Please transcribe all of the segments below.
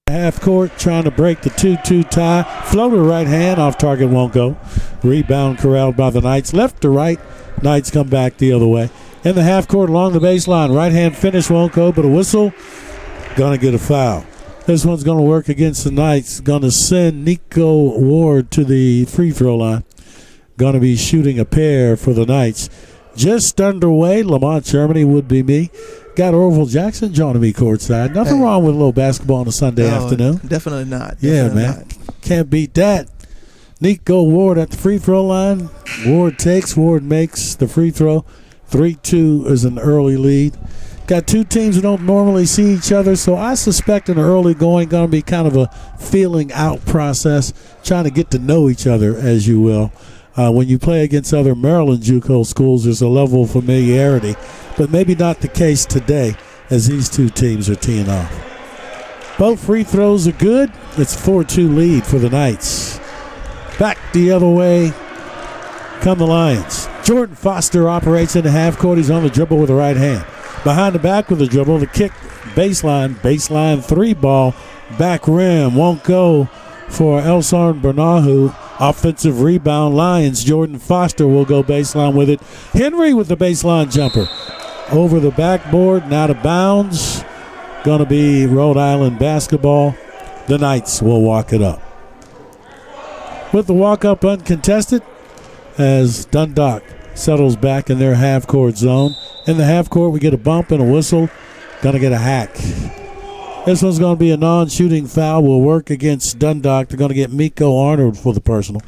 Half court trying to break the 2-2 tie. Floater right hand off target won't go. Rebound corralled by the Knights. Left to right. Knights come back the other way. In the half court along the baseline. Right hand finish won't go, but a whistle. Gonna get a foul. This one's gonna work against the Knights. Gonna send Nico Ward to the free throw line. Gonna be shooting a pair for the Knights. Just underway. Lamont, Germany would be me. Got Orville Jackson joining me courtside. Nothing wrong with a little basketball on a Sunday afternoon. Definitely not. Definitely man. Can't beat that. Nico Ward at the free throw line. Ward takes. Ward makes the free throw. 3-2 is an early lead. Got two teams that don't normally see each other, so I suspect in the early going to be kind of a feeling out process, trying to get to know each other, as you will. When you play against other Maryland JUCO schools, there's a level of familiarity, but maybe not the case today as these two teams are teeing off. Both free throws are good. It's a 4-2 lead for the Knights. Back the other way come the Lions. Jordan Foster operates in the half court. He's on the dribble with the right hand. Behind the back with the dribble, the kick, baseline three ball, back rim, won't go for Elson Bernahu. Offensive rebound, Lions. Jordan Foster will go baseline with it. Henry with the baseline jumper. Over the backboard and out of bounds. Going to be Rhode Island basketball. The Knights will walk it up. With the walk-up uncontested as Dundalk settles back in their half-court zone. In the half-court, we get a bump and a whistle. Going to get a hack. This one's going to be a non-shooting foul. Will work against Dundalk. They're going to get Miko Arnold for the personal.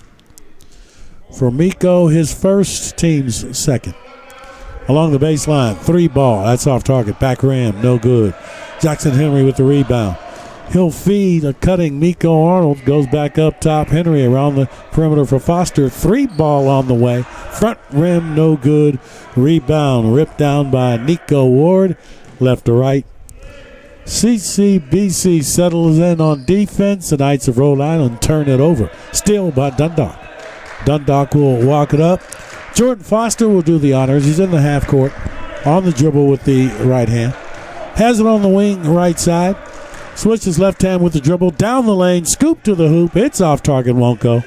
For Miko, his first, team's second. Along the baseline, three ball. That's off target. Back rim, no good. Jackson Henry with the rebound. He'll feed a cutting Miko Arnold. Goes back up top. Henry around the perimeter for Foster. Three ball on the way. Front rim, no good. Rebound ripped down by Nico Ward. Left to right. CCBC settles in on defense. The Knights of Rhode Island turn it over. Steal by Dundalk. Dundalk will walk it up. Jordan Foster will do the honors. He's in the half court on the dribble with the right hand. Has it on the wing right side. Switches left hand with the dribble. Down the lane. Scoop to the hoop. It's off target. Won't go.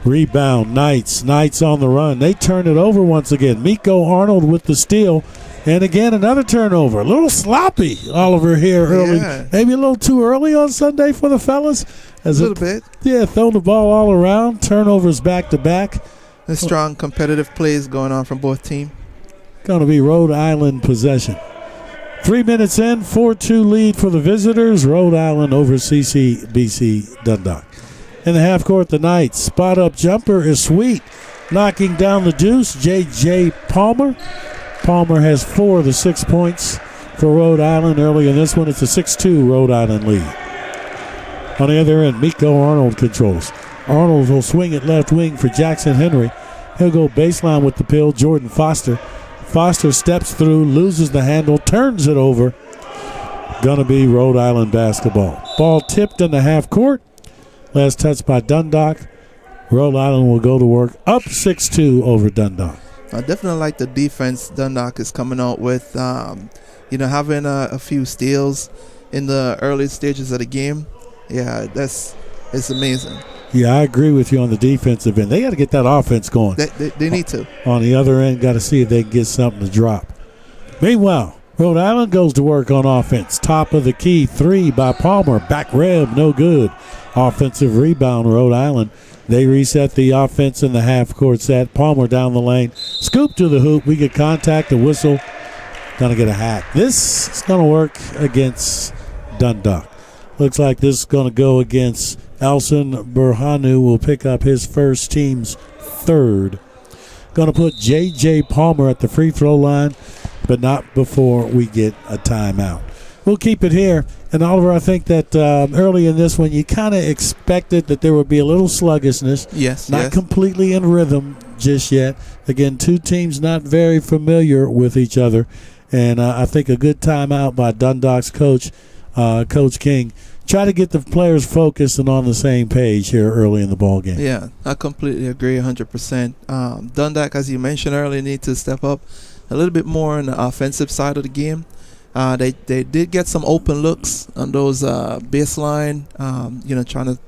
Rebound. Knights. Knights on the run. They turn it over once again. Miko Arnold with the steal. And again, another turnover. A little sloppy, Oliver, here early. Yeah. Maybe a little too early on Sunday for the fellas. A little bit. Yeah, throw the ball all around. Turnovers back to back. The strong competitive plays going on from both teams. Going to be Rhode Island possession. 3 minutes in, 4-2 lead for the visitors. Rhode Island over CCBC Dundalk. In the half court, the Knights. Spot up jumper is sweet. Knocking down the deuce, J.J. Palmer. Palmer has 4 of the 6 points for Rhode Island. Early in this one, it's a 6-2 Rhode Island lead. On the other end, Miko Arnold controls. Arnold will swing it left wing for Jackson Henry. He'll go baseline with the pill. Jordan Foster. Foster steps through, loses the handle, turns it over. Gonna be Rhode Island basketball. Ball tipped in the half court. Last touch by Dundalk. Rhode Island will go to work. Up 6-2 over Dundalk. I definitely like the defense Dundalk is coming out with. Having a few steals in the early stages of the game. Yeah, it's amazing. Yeah, I agree with you on the defensive end. They got to get that offense going. They need to. On the other end, got to see if they can get something to drop. Meanwhile, Rhode Island goes to work on offense. Top of the key, 3 by Palmer. Back rim, no good. Offensive rebound, Rhode Island. They reset the offense in the half-court set. Palmer down the lane. Scoop to the hoop. We get contact, a whistle. Going to get a hack. This is going to work against Dundalk. Looks like this is going to go against Elson Berhanu. Will pick up his first, team's third. Going to put J.J. Palmer at the free throw line, but not before we get a timeout. We'll keep it here. And Oliver, I think that early in this one, you kind of expected that there would be a little sluggishness. Yes. Not completely in rhythm just yet. Again, two teams not very familiar with each other. And I think a good timeout by Dundalk's coach, Coach King. Try to get the players focused and on the same page here early in the ball game. Yeah, I completely agree 100%. Dundalk, as you mentioned earlier, need to step up a little bit more on the offensive side of the game. They did get some open looks on those baseline, trying to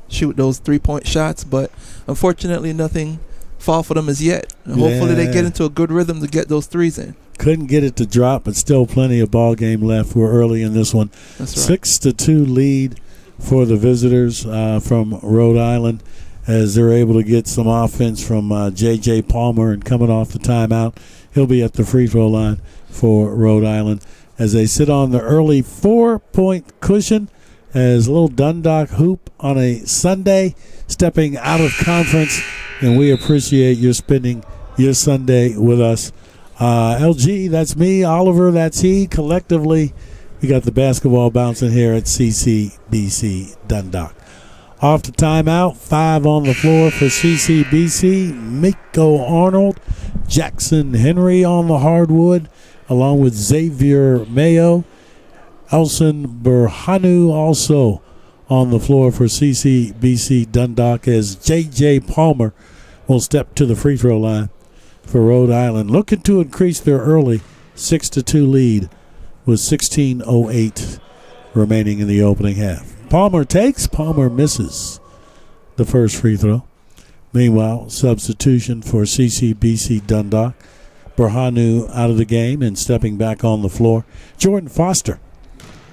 shoot those 3-point shots, but unfortunately nothing fall for them as yet. And hopefully they get into a good rhythm to get those threes in. Couldn't get it to drop, but still plenty of ball game left. We're early in this one. That's right. 6-2 lead for the visitors from Rhode Island as they're able to get some offense from J.J. Palmer, and coming off the timeout, he'll be at the free throw line for Rhode Island as they sit on the early 4-point cushion as a little Dundalk hoop on a Sunday, stepping out of conference, and we appreciate your spending your Sunday with us. LG, that's me. Oliver, that's he. Collectively, we got the basketball bouncing here at CCBC Dundalk. Off the timeout, 5 on the floor for CCBC. Miko Arnold, Jackson Henry on the hardwood, along with Xavier Mayo. Elson Berhanu also on the floor for CCBC Dundalk as J.J. Palmer will step to the free throw line for Rhode Island, looking to increase their early 6-2 lead with 16:08 remaining in the opening half. Palmer takes, Palmer misses the first free throw. Meanwhile, substitution for CCBC Dundalk. Berhanu out of the game and stepping back on the floor. Jordan Foster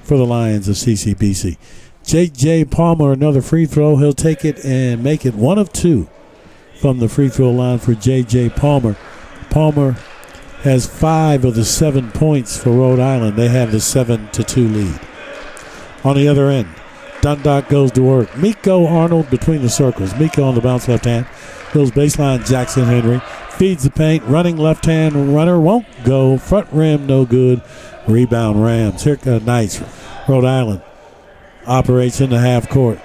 for the Lions of CCBC. J.J. Palmer, another free throw. He'll take it and make it 1 of 2 from the free throw line for J.J. Palmer. Palmer has 5 of the 7 points for Rhode Island. They have the 7-2 lead. On the other end, Dundalk goes to work. Miko Arnold between the circles. Miko on the bounce left hand. Goes baseline, Jackson Henry. Feeds the paint. Running left hand runner won't go. Front rim, no good. Rebound Rams. Here comes Knights. Rhode Island operates in the half court.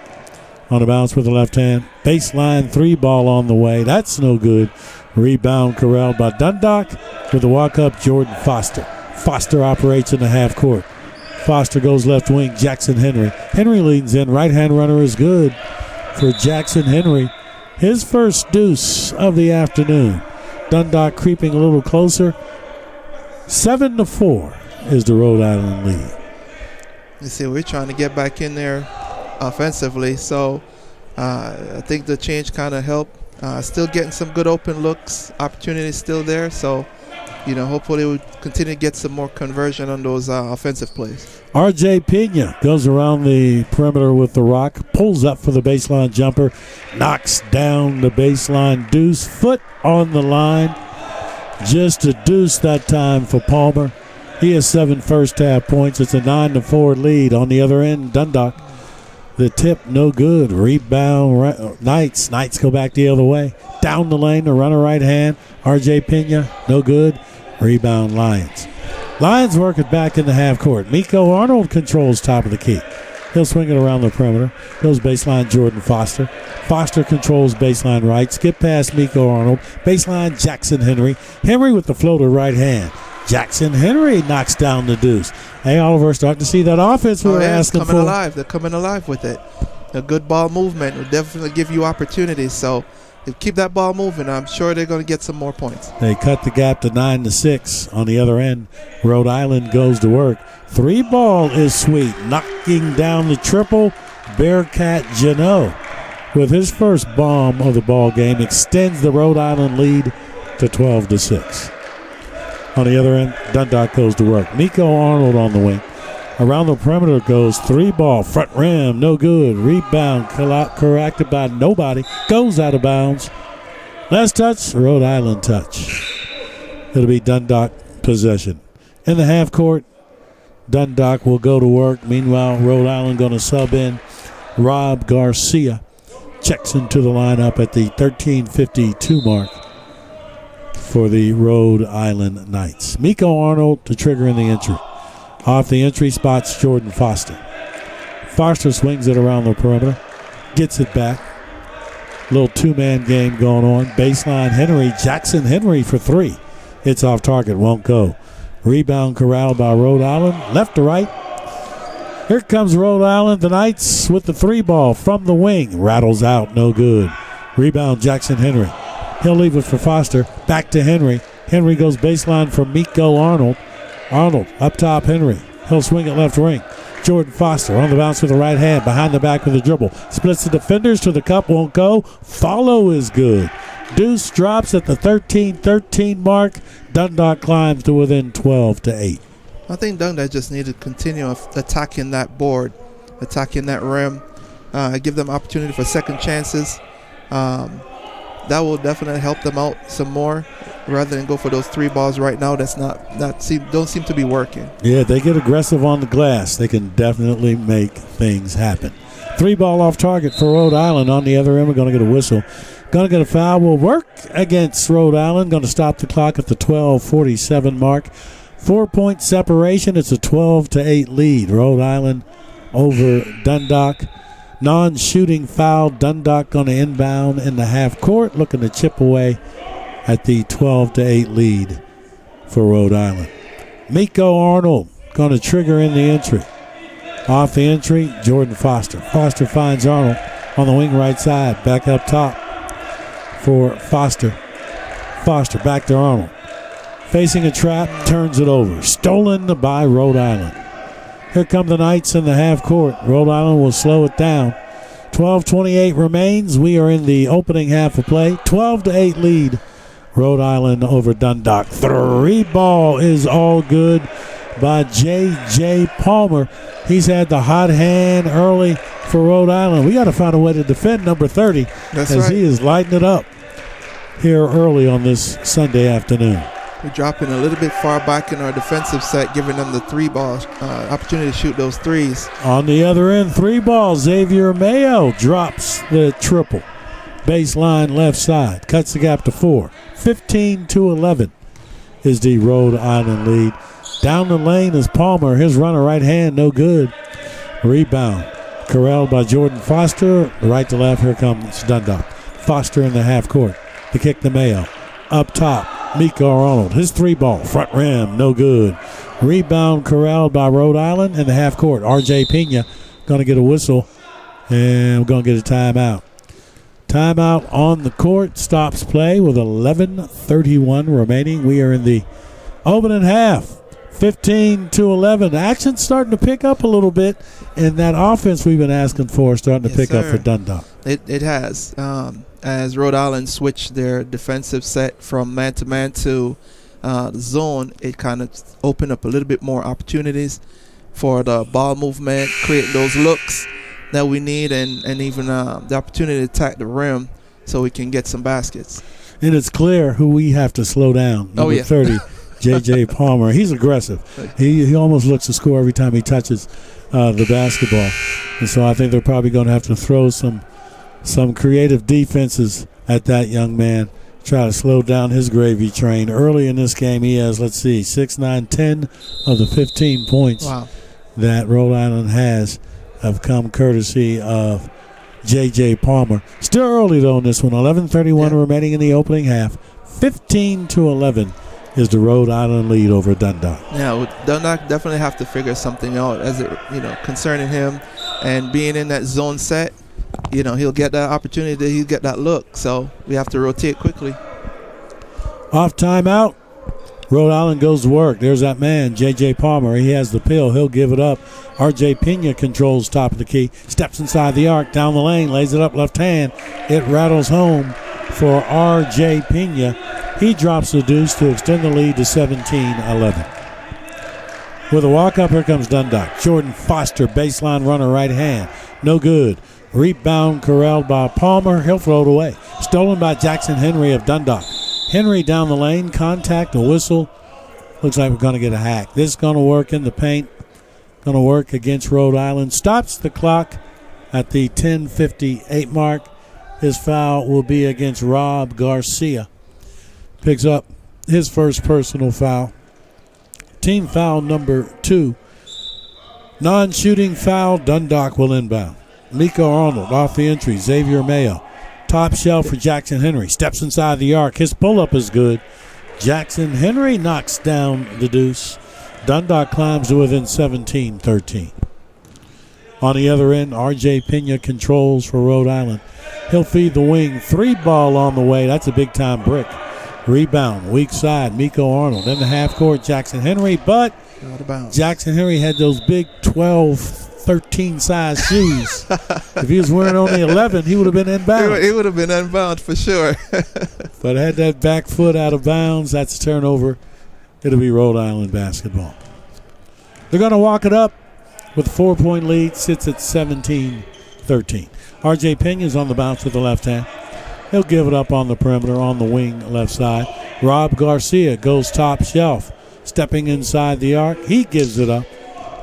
On the bounce with the left hand. Baseline 3 ball on the way. That's no good. Rebound corralled by Dundalk with the walk-up Jordan Foster. Foster operates in the half court. Foster goes left wing, Jackson Henry. Henry leads in. Right-hand runner is good for Jackson Henry. His first deuce of the afternoon. Dundalk creeping a little closer. 7-4 is the Rhode Island lead. You see, we're trying to get back in there offensively, so I think the change kind of helped. Still getting some good open looks, opportunities still there, so hopefully we'll continue to get some more conversion on those offensive plays. R.J. Pena goes around the perimeter with the rock, pulls up for the baseline jumper, knocks down the baseline deuce, foot on the line. Just a deuce that time for Palmer. He has 7 first half points. It's a 9-4 lead. On the other end, Dundalk. The tip, no good. Rebound, Knights. Knights go back the other way. Down the lane, the runner right hand. R.J. Pena, no good. Rebound, Lions. Lions work it back in the half court. Miko Arnold controls top of the key. He'll swing it around the perimeter. Goes baseline, Jordan Foster. Foster controls baseline right. Skip past Miko Arnold. Baseline, Jackson Henry. Henry with the floater right hand. Jackson Henry knocks down the deuce. Hey, Oliver, starting to see that offense we were asking for. They're coming alive with it. A good ball movement will definitely give you opportunities. So keep that ball moving. I'm sure they're going to get some more points. They cut the gap to 9-6. On the other end, Rhode Island goes to work. 3 ball is sweet. Knocking down the triple, Bearcat Janot, with his first bomb of the ball game, extends the Rhode Island lead to 12-6. On the other end, Dundalk goes to work. Miko Arnold on the wing. Around the perimeter goes 3 ball. Front rim, no good. Rebound corrected by nobody. Goes out of bounds. Last touch, Rhode Island touch. It'll be Dundalk possession. In the half court, Dundalk will go to work. Meanwhile, Rhode Island going to sub in Rob Garcia. Checks into the lineup at the 13:52 mark for the Rhode Island Knights. Miko Arnold to trigger in the entry. Off the entry spots Jordan Foster. Foster swings it around the perimeter. Gets it back. Little 2-man game going on. Baseline Henry. Jackson Henry for 3. It's off target. Won't go. Rebound corralled by Rhode Island. Left to right. Here comes Rhode Island. The Knights with the 3 ball from the wing. Rattles out. No good. Rebound Jackson Henry. He'll leave it for Foster. Back to Henry. Henry goes baseline for Miko Arnold. Arnold up top, Henry. He'll swing it left wing. Jordan Foster on the bounce with the right hand, behind the back with a dribble. Splits the defenders to the cup, won't go. Follow is good. Deuce drops at the 13-13 mark. Dundalk climbs to within 12-8. I think Dundalk just need to continue attacking that board, attacking that rim, give them opportunity for second chances. That will definitely help them out some more, rather than go for those three balls right now. That's don't seem to be working. Yeah, they get aggressive on the glass. They can definitely make things happen. 3 ball off target for Rhode Island. On the other end, we're going to get a whistle. Going to get a foul. Will work against Rhode Island. Going to stop the clock at the 12:47 mark. 4-point separation. It's a 12-8 lead. Rhode Island over Dundalk. Non-shooting foul. Dundalk going to inbound in the half court, looking to chip away at the 12-8 lead for Rhode Island. Miko Arnold going to trigger in the entry. Off the entry, Jordan Foster. Foster finds Arnold on the wing right side. Back up top for Foster. Foster back to Arnold. Facing a trap, turns it over. Stolen by Rhode Island. Here come the Knights in the half court. Rhode Island will slow it down. 12:28 remains. We are in the opening half of play. 12-8 lead. Rhode Island over Dundalk. 3 ball is all good by J.J. Palmer. He's had the hot hand early for Rhode Island. We got to find a way to defend number 30. That's as right. He is lighting it up here early on this Sunday afternoon. We're dropping a little bit far back in our defensive set, giving them the 3 ball opportunity to shoot those threes. On the other end, 3 ball. Xavier Mayo drops the triple. Baseline left side. Cuts the gap to 4. 15-11 is the Rhode Island lead. Down the lane is Palmer. His runner right hand, no good. Rebound. Corralled by Jordan Foster. Right to left, here comes Dundalk. Foster in the half court. The kick to Mayo. Up top, Miko Arnold. His 3 ball. Front rim, no good. Rebound corralled by Rhode Island in the half court. R.J. Pena going to get a whistle. And we're going to get a timeout. Timeout on the court. Stops play with 11:31 remaining. We are in the opening half. 15-11. Action starting to pick up a little bit. And that offense we've been asking for starting to pick up for Dundalk. It has. As Rhode Island switched their defensive set from man-to-man to zone, it kind of opened up a little bit more opportunities for the ball movement, create those looks that we need, and even the opportunity to attack the rim so we can get some baskets. And it's clear who we have to slow down. Number 30, J.J. Palmer. He's aggressive. He almost looks to score every time he touches the basketball. And so I think they're probably going to have to throw some creative defenses at that young man, try to slow down his gravy train. Early in this game, he has, 6, 9, 10 of the 15 points that Rhode Island has have come courtesy of J.J. Palmer. Still early, though, in this one. 11:31 remaining in the opening half. 15-11 is the Rhode Island lead over Dundalk. Yeah, Dundalk definitely have to figure something out as it, concerning him and being in that zone set. He'll get that opportunity. He'll get that look. So we have to rotate quickly. Off timeout. Rhode Island goes to work. There's that man, J.J. Palmer. He has the pill. He'll give it up. R.J. Pena controls top of the key. Steps inside the arc, down the lane, lays it up left hand. It rattles home for R.J. Pena. He drops the deuce to extend the lead to 17-11. With a walk-up, here comes Dundalk. Jordan Foster, baseline runner, right hand. No good. Rebound corralled by Palmer. He'll throw it away. Stolen by Jackson Henry of Dundalk. Henry down the lane. Contact, a whistle. Looks like we're going to get a hack. This is going to work in the paint. Going to work against Rhode Island. Stops the clock at the 10:58 mark. His foul will be against Rob Garcia. Picks up his first personal foul. Team foul number 2. Non-shooting foul. Dundalk will inbound. Miko Arnold off the entry. Xavier Mayo. Top shelf for Jackson Henry. Steps inside the arc. His pull-up is good. Jackson Henry knocks down the deuce. Dundalk climbs to within 17-13. On the other end, R.J. Pena controls for Rhode Island. He'll feed the wing. 3 ball on the way. That's a big-time brick Rebound, weak side, Miko Arnold. In the half court, Jackson Henry, but Out of bounds. Jackson Henry had those big 12, 13 size shoes. If he was wearing only 11, he would have been inbounds. It would have been inbound for sure. But had that back foot out of bounds. That's a turnover. It'll be Rhode Island basketball. They're going to walk it up with a 4-point lead. Sits at 17-13. R.J. Pena's on the bounce with the left hand. He'll give it up on the perimeter on the wing left side. Rob Garcia goes top shelf. Stepping inside the arc. He gives it up.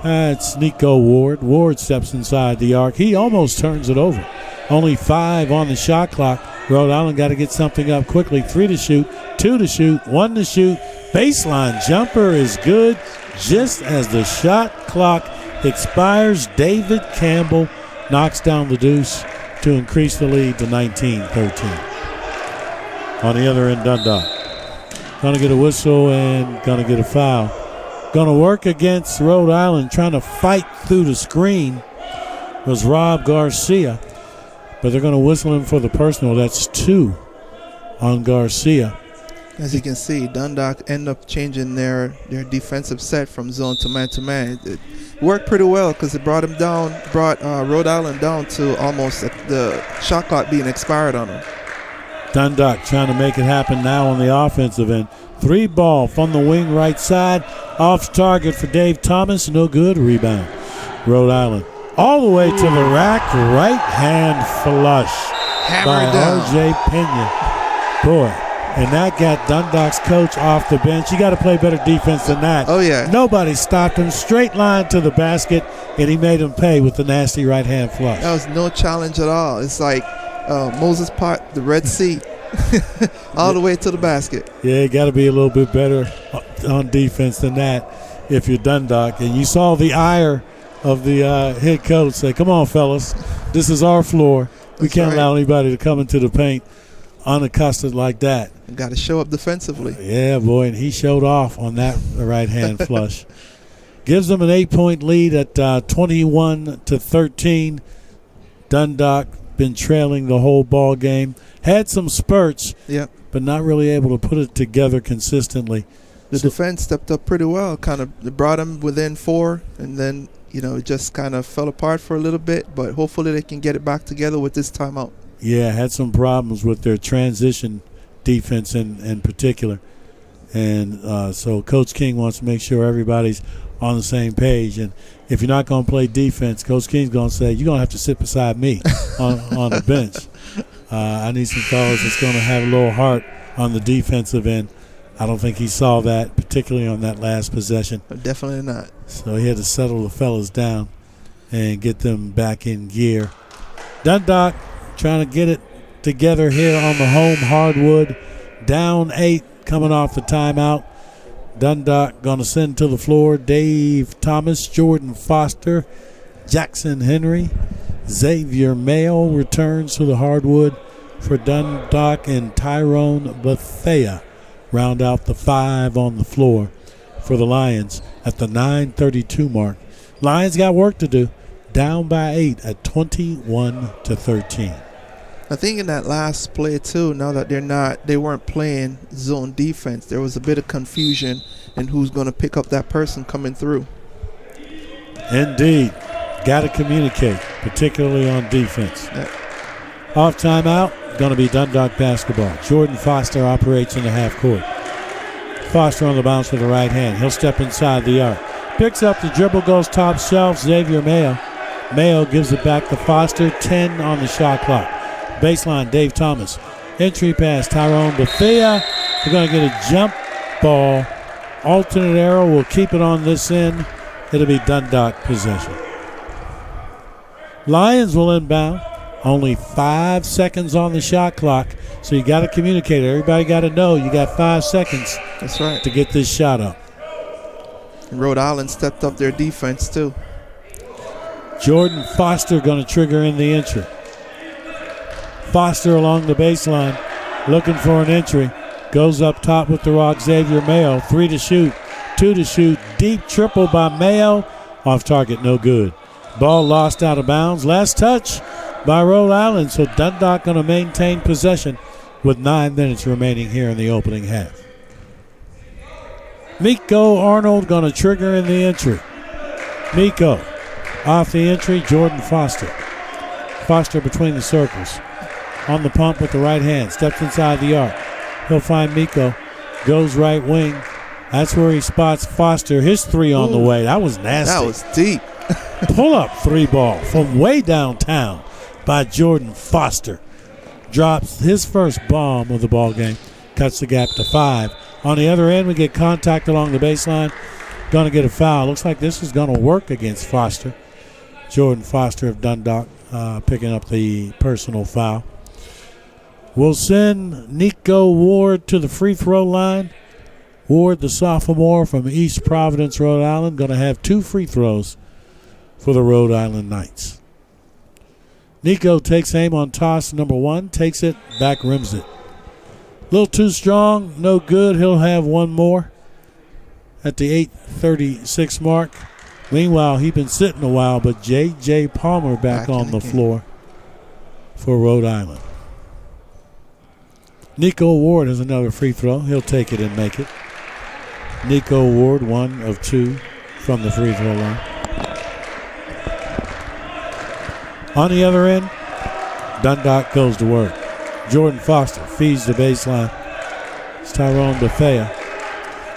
It's Nico Ward. Ward steps inside the arc. He almost turns it over. Only 5 on the shot clock. Rhode Island got to get something up quickly. 3 to shoot, 2 to shoot, 1 to shoot. Baseline jumper is good. Just as the shot clock expires, David Campbell knocks down the deuce to increase the lead to 19-13. On the other end, Dundalk. Going to get a whistle and going to get a foul. Going to work against Rhode Island, trying to fight through the screen was Rob Garcia. But they're going to whistle him for the personal. That's 2 on Garcia. As you can see, Dundalk end up changing their defensive set from zone to man-to-man. It worked pretty well because it brought Rhode Island down to almost the shot clock being expired on them. Dundalk trying to make it happen now on the offensive end. 3 ball from the wing right side. Off target for Dave Thomas. No good. Rebound. Rhode Island. All the way to the rack. Right hand flush by R.J. Pena. Boy, and that got Dundalk's coach off the bench. You got to play better defense than that. Oh, yeah. Nobody stopped him. Straight line to the basket, and he made him pay with the nasty right hand flush. That was no challenge at all. It's like Moses part the Red Sea. All the way to the basket. Yeah, you got to be a little bit better on defense than that if you're Dundalk. And you saw the ire of the head coach say, come on, fellas, this is our floor. We can't allow anybody to come into the paint unaccustomed like that. Got to show up defensively. Yeah, boy, and he showed off on that right-hand flush. Gives them an 8-point lead at 21-13. Dundalk been trailing the whole ball game. Had some spurts, but not really able to put it together consistently. The defense stepped up pretty well. Kind of brought them within 4, and then it just kind of fell apart for a little bit. But hopefully they can get it back together with this timeout. Yeah, had some problems with their transition defense in particular. And so Coach King wants to make sure everybody's on the same page. And if you're not going to play defense, Coach King's going to say, you're going to have to sit beside me on the bench. I need some fellas that's going to have a little heart on the defensive end. I don't think he saw that, particularly on that last possession. Definitely not. So he had to settle the fellas down and get them back in gear. Dundalk trying to get it together here on the home hardwood. Down 8 coming off the timeout. Dundalk going to send to the floor Dave Thomas, Jordan Foster, Jackson Henry. Xavier Mayo returns to the hardwood for Dundalk, and Tyrone Bethea round out the 5 on the floor for the Lions at the 9:32 mark. Lions got work to do. Down by 8 at 21-13. I think in that last play too, now that they weren't playing zone defense, there was a bit of confusion in who's going to pick up that person coming through. Indeed. Got to communicate, particularly on defense. Yeah. Off timeout, going to be Dundalk basketball. Jordan Foster operates in the half court. Foster on the bounce with the right hand. He'll step inside the arc. Picks up the dribble, goes top shelf. Xavier Mayo. Mayo gives it back to Foster. 10 on the shot clock. Baseline, Dave Thomas. Entry pass, Tyrone Bethea. They're going to get a jump ball. Alternate arrow will keep it on this end. It'll be Dundalk possession. Lions will inbound. Only 5 seconds on the shot clock, so you got to communicate. Everybody got to know you got 5 seconds. That's right. To get this shot up. And Rhode Island stepped up their defense too. Jordan Foster going to trigger in the entry. Foster along the baseline, looking for an entry. Goes up top with the rock. Xavier Mayo, 3 to shoot, 2 to shoot. Deep triple by Mayo. Off target, no good. Ball lost out of bounds. Last touch by Rhode Island. So Dundalk going to maintain possession with 9 minutes remaining here in the opening half. Miko Arnold going to trigger in the entry. Miko off the entry, Jordan Foster. Foster between the circles. On the pump with the right hand, steps inside the arc. He'll find Miko, goes right wing. That's where he spots Foster. His 3 on the way. That was nasty. That was deep. Pull-up 3 ball from way downtown by Jordan Foster. Drops his first bomb of the ball game. Cuts the gap to 5. On the other end, we get contact along the baseline. Going to get a foul. Looks like this is going to work against Foster. Jordan Foster of Dundalk picking up the personal foul. We'll send Nico Ward to the free throw line. Ward, the sophomore from East Providence, Rhode Island, going to have 2 free throws for the Rhode Island Knights. Nico takes aim on toss number 1, takes it, back rims it. A little too strong, no good. He'll have 1 more at the 8:36 mark. Meanwhile, he's been sitting a while, but J.J. Palmer back on the floor for Rhode Island. Nico Ward has another free throw. He'll take it and make it. Nico Ward, 1 of 2 from the free throw line. On the other end, Dundalk goes to work. Jordan Foster feeds the baseline. It's Tyrone Bethea.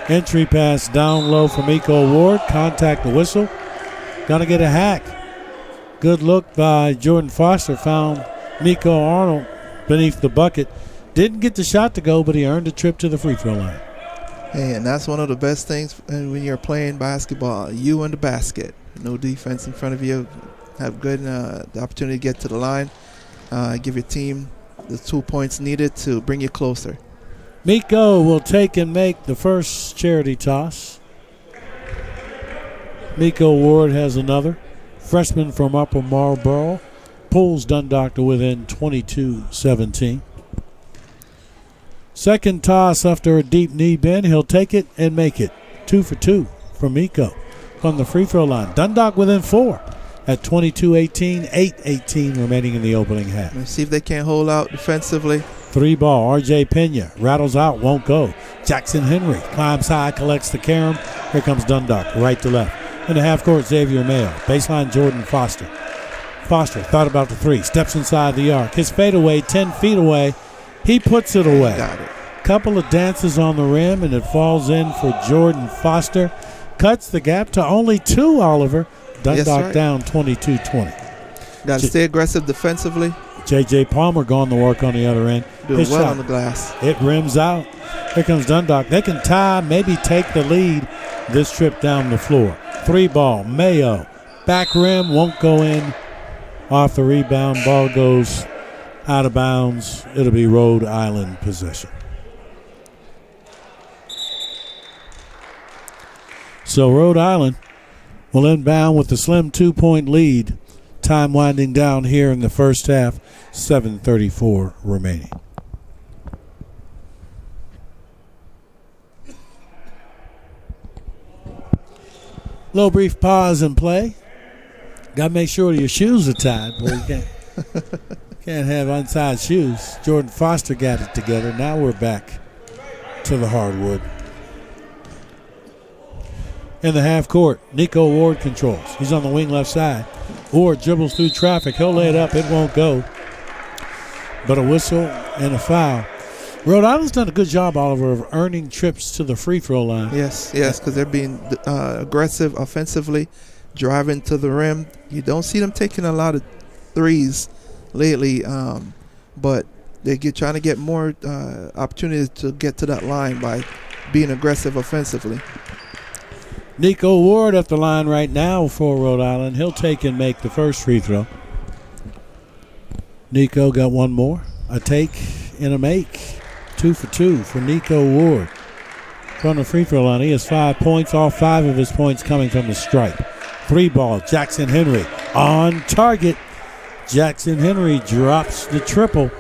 Entry pass down low from Nico Ward. Contact the whistle. Gonna get a hack. Good look by Jordan Foster. Found Nico Arnold beneath the bucket. Didn't get the shot to go, but he earned a trip to the free throw line. Hey, and that's one of the best things when you're playing basketball. You and the basket. No defense in front of you. Have good the opportunity to get to the line. Give your team the 2 points needed to bring you closer. Miko will take and make the first charity toss. Miko Ward has another. Freshman from Upper Marlboro. Pulls Dundalk to within 22-17. Second toss after a deep knee bend. He'll take it and make it. 2 for 2 for Miko from the free throw line. Dundalk within 4 at 22-18, 8-18 remaining in the opening half. Let's see if they can't hold out defensively. 3 ball, R.J. Pena rattles out, won't go. Jackson Henry climbs high, collects the carom. Here comes Dundalk, right to left. In the half court, Xavier Mayo. Baseline, Jordan Foster. Foster thought about the 3, steps inside the arc. His fadeaway, 10 feet away. He puts it away. Got it. Couple of dances on the rim, and it falls in for Jordan Foster. Cuts the gap to only 2, Oliver. Dundalk down 22-20. Got to stay aggressive defensively. J.J. Palmer going to work on the other end. Doing His well shot, on the glass. It rims out. Here comes Dundalk. They can tie, maybe take the lead this trip down the floor. 3 ball, Mayo. Back rim, won't go in. Off the rebound, ball goes out of bounds. It'll be Rhode Island possession. So Rhode Island will inbound with the slim 2-point lead. Time winding down here in the first half. 7:34 remaining. Little brief pause in play. Got to make sure your shoes are tied, boy. You can't have untied shoes. Jordan Foster got it together. Now we're back to the hardwood. In the half court, Nico Ward controls. He's on the wing left side. Ward dribbles through traffic. He'll lay it up. It won't go. But a whistle and a foul. Rhode Island's done a good job, Oliver, of earning trips to the free throw line. Yes, because they're being aggressive offensively, driving to the rim. You don't see them taking a lot of threes lately, but they're trying to get more opportunities to get to that line by being aggressive offensively. Nico Ward at the line right now for Rhode Island. He'll take and make the first free throw. Nico got 1 more. A take and a make. 2 for 2 for Nico Ward. From the free throw line, he has 5 points. All 5 of his points coming from the stripe. 3 ball, Jackson Henry on target. Jackson Henry drops the triple.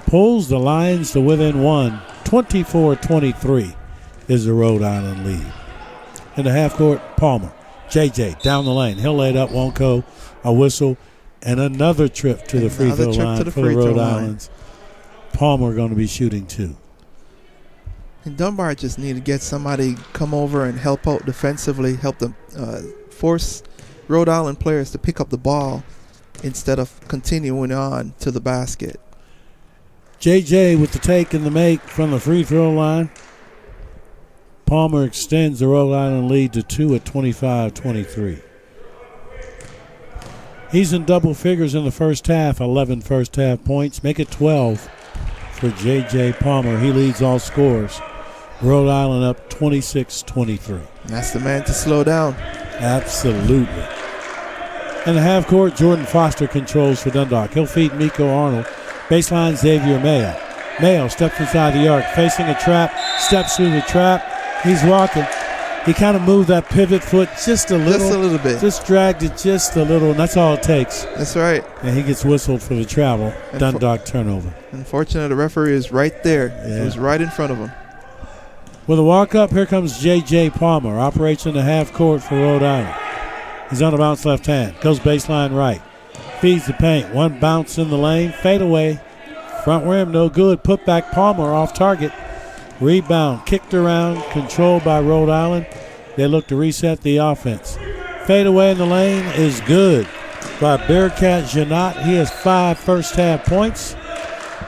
Pulls the Lions to within 1. 24-23 is the Rhode Island lead. In the half court, Palmer. JJ down the lane. He'll lay it up, won't go. A whistle and another trip to the free throw line for the Rhode Islands. Palmer going to be shooting 2. And Dunbar just need to get somebody come over and help out defensively, help them force Rhode Island players to pick up the ball instead of continuing on to the basket. JJ with the take and the make from the free throw line. Palmer extends the Rhode Island lead to 2 at 25-23. He's in double figures in the first half, 11 first half points. Make it 12 for J.J. Palmer. He leads all scores. Rhode Island up 26-23. That's the man to slow down. Absolutely. In the half court, Jordan Foster controls for Dundalk. He'll feed Miko Arnold. Baseline, Xavier Mayo. Mayo steps inside the arc, facing a trap, steps through the trap. He's walking. He kind of moved that pivot foot just a little. Just a little bit. Just dragged it just a little, and that's all it takes. That's right. And he gets whistled for the travel. Dundalk turnover. Unfortunately, the referee is right there. Yeah. He was right in front of him. With a walk-up, here comes J.J. Palmer. Operates in the half court for Rhode Island. He's on the bounce left hand. Goes baseline right. Feeds the paint. One bounce in the lane. Fade away. Front rim, no good. Put back Palmer off target. Rebound. Kicked around. Controlled by Rhode Island. They look to reset the offense. Fade away in the lane is good by Bearcat Janot. He has 5 first half points.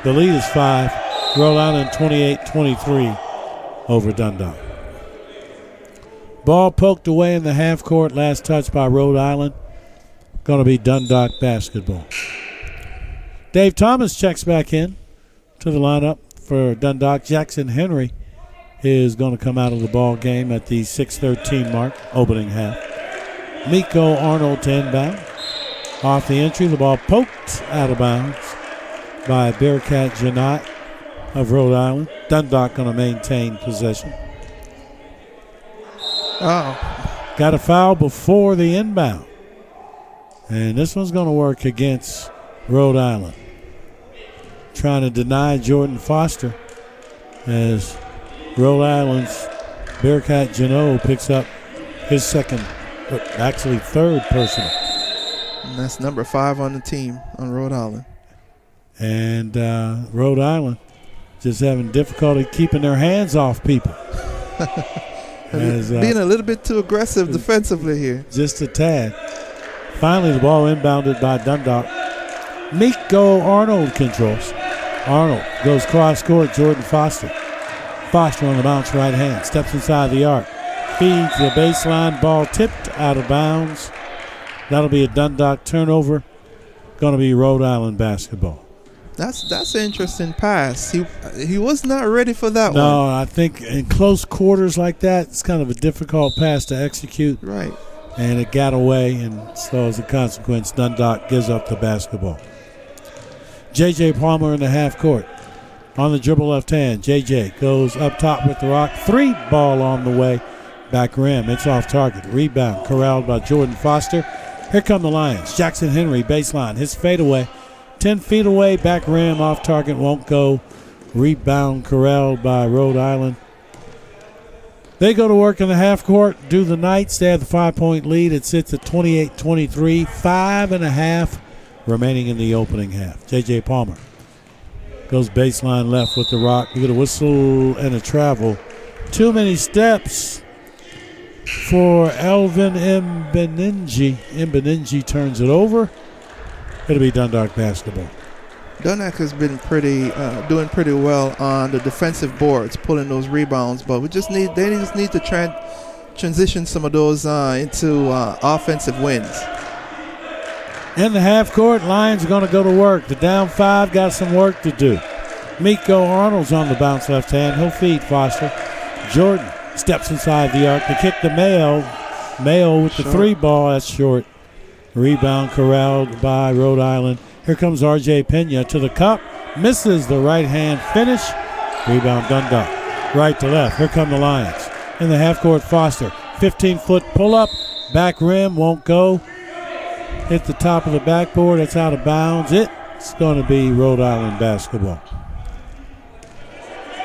The lead is 5. Rhode Island 28-23 over Dundalk. Ball poked away in the half court. Last touch by Rhode Island. Going to be Dundalk basketball. Dave Thomas checks back in to the lineup for Dundalk. Jackson Henry is going to come out of the ball game at the 6:13 mark, opening half. Miko Arnold to inbound. Off the entry, the ball poked out of bounds by Bearcat Janot of Rhode Island. Dundalk going to maintain possession. Oh. Got a foul before the inbound. And this one's going to work against Rhode Island. Trying to deny Jordan Foster as Rhode Island's Bearcat Janot picks up his second, actually third personal. And that's number 5 on the team on Rhode Island. And Rhode Island just having difficulty keeping their hands off people. As, being a little bit too aggressive defensively here. Just a tad. Finally, the ball inbounded by Dundalk. Miko Arnold controls. Arnold goes cross-court, Jordan Foster. Foster on the bounce right hand. Steps inside the arc. Feeds the baseline. Ball tipped out of bounds. That'll be a Dundalk turnover. Going to be Rhode Island basketball. That's an interesting pass. He was not ready for that one. No, I think in close quarters like that, it's kind of a difficult pass to execute. Right. And it got away, and so as a consequence, Dundalk gives up the basketball. J.J. Palmer in the half court. On the dribble left hand, J.J. goes up top with the rock. 3 ball on the way. Back rim, it's off target. Rebound corralled by Jordan Foster. Here come the Lions. Jackson Henry, baseline, his fadeaway. 10 feet away, back rim, off target, won't go. Rebound corralled by Rhode Island. They go to work in the half court, do the Knights. They have the 5-point lead. It sits at 28-23, 5.5 remaining in the opening half. J.J. Palmer goes baseline left with the rock. You get a whistle and a travel. Too many steps for Elvin Mbeninji. Mbeninji turns it over. It'll be Dundalk basketball. Dundalk has been doing pretty well on the defensive boards, pulling those rebounds, but they just need to transition some of those into offensive wins. In the half court, Lions are going to go to work. The down 5 got some work to do. Miko Arnold's on the bounce left hand. He'll feed Foster. Jordan steps inside the arc to kick the Mayo. Mayo with the 3 ball. That's short. Rebound corralled by Rhode Island. Here comes R.J. Pena to the cup. Misses the right-hand finish. Rebound Dundalk. Right to left. Here come the Lions. In the half-court, Foster. 15-foot pull-up. Back rim. Won't go. Hit the top of the backboard. It's out of bounds. It's going to be Rhode Island basketball.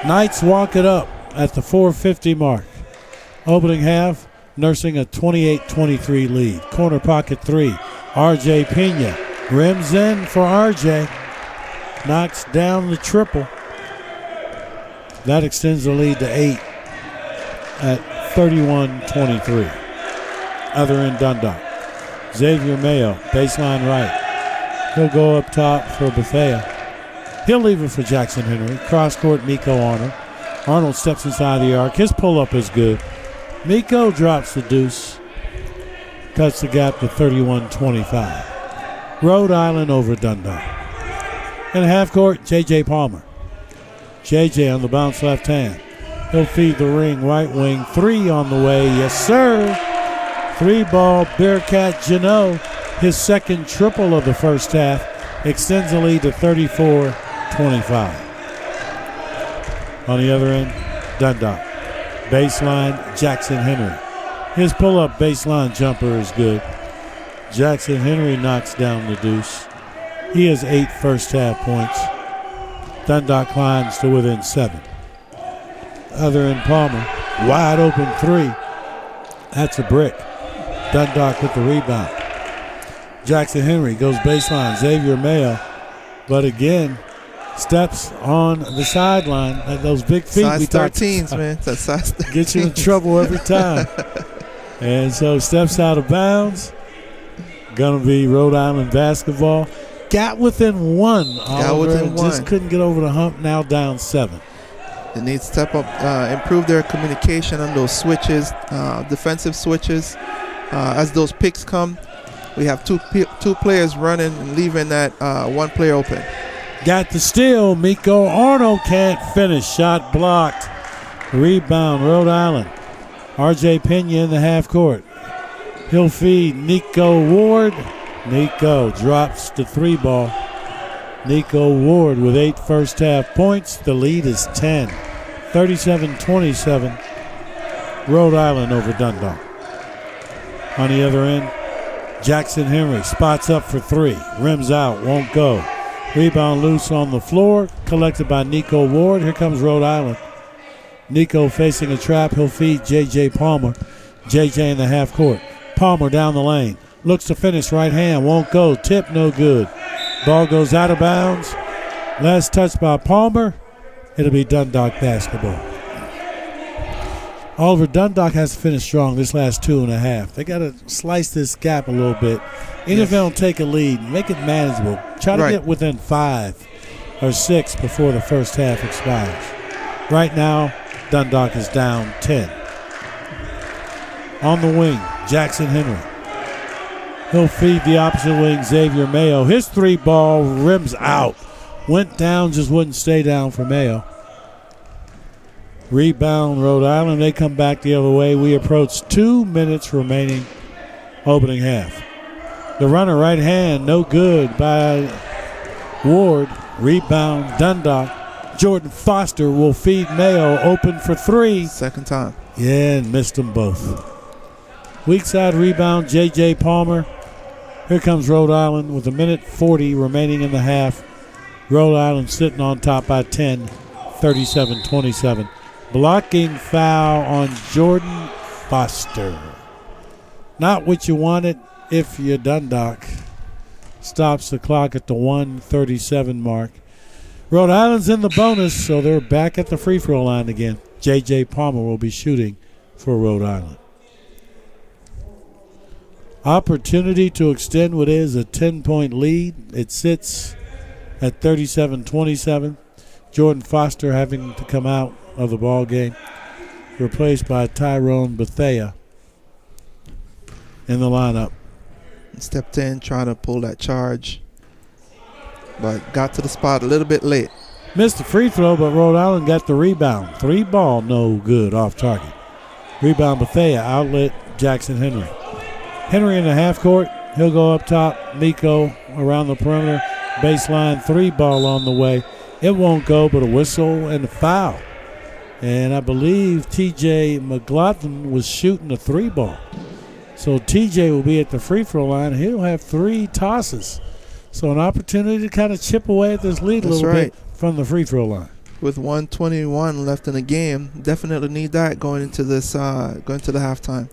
Knights walk it up at the 4:50 mark. Opening half, nursing a 28-23 lead. Corner pocket 3. R.J. Pena rims in for R.J. Knocks down the triple. That extends the lead to 8 at 31-23. Other end Dundalk. Xavier Mayo, baseline right. He'll go up top for Bethea. He'll leave it for Jackson Henry. Cross court, Miko Arnold. Arnold steps inside the arc. His pull-up is good. Miko drops the deuce. Cuts the gap to 31-25. Rhode Island over Dundalk. In the half court, J.J. Palmer. J.J. on the bounce left hand. He'll feed the ring, right wing. 3 on the way. Yes, sir. 3-ball, Bearcat Janot. His second triple of the first half. Extends the lead to 34-25. On the other end, Dundalk. Baseline, Jackson Henry. His pull-up baseline jumper is good. Jackson Henry knocks down the deuce. He has 8 first-half points. Dundalk climbs to within 7. Other end, Palmer. Wide open 3. That's a brick. Dundalk with the rebound. Jackson Henry goes baseline. Xavier Mayo. But again, steps on the sideline. Those big feet. Size 13s, man. That's size 13s. Get you in trouble every time. And so steps out of bounds. Going to be Rhode Island basketball. Got within 1. Got within 1. Just couldn't get over the hump. Now down 7. They need to step up, improve their communication on those switches, defensive switches. As those picks come, we have two players running and leaving that one player open. Got the steal. Miko Arnold can't finish. Shot blocked. Rebound, Rhode Island. R.J. Pena in the half court. He'll feed Nico Ward. Nico drops the 3-ball. Nico Ward with 8 first half points. The lead is 10. 37-27. Rhode Island over Dundalk. On the other end, Jackson Henry spots up for 3. Rims out, won't go. Rebound loose on the floor, collected by Nico Ward. Here comes Rhode Island. Nico facing a trap. He'll feed J.J. Palmer. J.J. in the half court. Palmer down the lane. Looks to finish, right hand, won't go. Tip, no good. Ball goes out of bounds. Last touch by Palmer. It'll be Dundalk basketball. Oliver, Dundalk has to finish strong this last 2.5. They got to slice this gap a little bit. Even if they don't take a lead, make it manageable. Try to get within 5 or 6 before the first half expires. Right now, Dundalk is down 10. On the wing, Jackson Henry. He'll feed the opposite wing, Xavier Mayo. His 3-ball rims out. Went down, just wouldn't stay down for Mayo. Rebound, Rhode Island. They come back the other way. We approach 2 minutes remaining opening half. The runner right hand, no good by Ward. Rebound, Dundalk. Jordan Foster will feed Mayo, open for 3. Second time. Yeah, and missed them both. Weak side rebound, J.J. Palmer. Here comes Rhode Island with 1:40 remaining in the half. Rhode Island sitting on top by 10, 37-27. Blocking foul on Jordan Foster. Not what you wanted if you're Dundalk. Stops the clock at the 1:37 mark. Rhode Island's in the bonus, so they're back at the free throw line again. J.J. Palmer will be shooting for Rhode Island. Opportunity to extend what is a 10-point lead. It sits at 37-27. Jordan Foster having to come out of the ball game, replaced by Tyrone Bethea in the lineup. Stepped in, trying to pull that charge, but got to the spot a little bit late. Missed the free throw, but Rhode Island got the rebound. 3-ball, no good, off target. Rebound Bethea, outlet Jackson Henry. Henry in the half court. He'll go up top. Miko around the perimeter. Baseline 3-ball on the way. It won't go, but a whistle and a foul. And I believe T.J. McLaughlin was shooting a 3-ball. So T.J. will be at the free throw line. He'll have 3 tosses. So an opportunity to kind of chip away at this lead a little bit from the free throw line. With 1:21 left in the game, definitely need that going into this going to the halftime.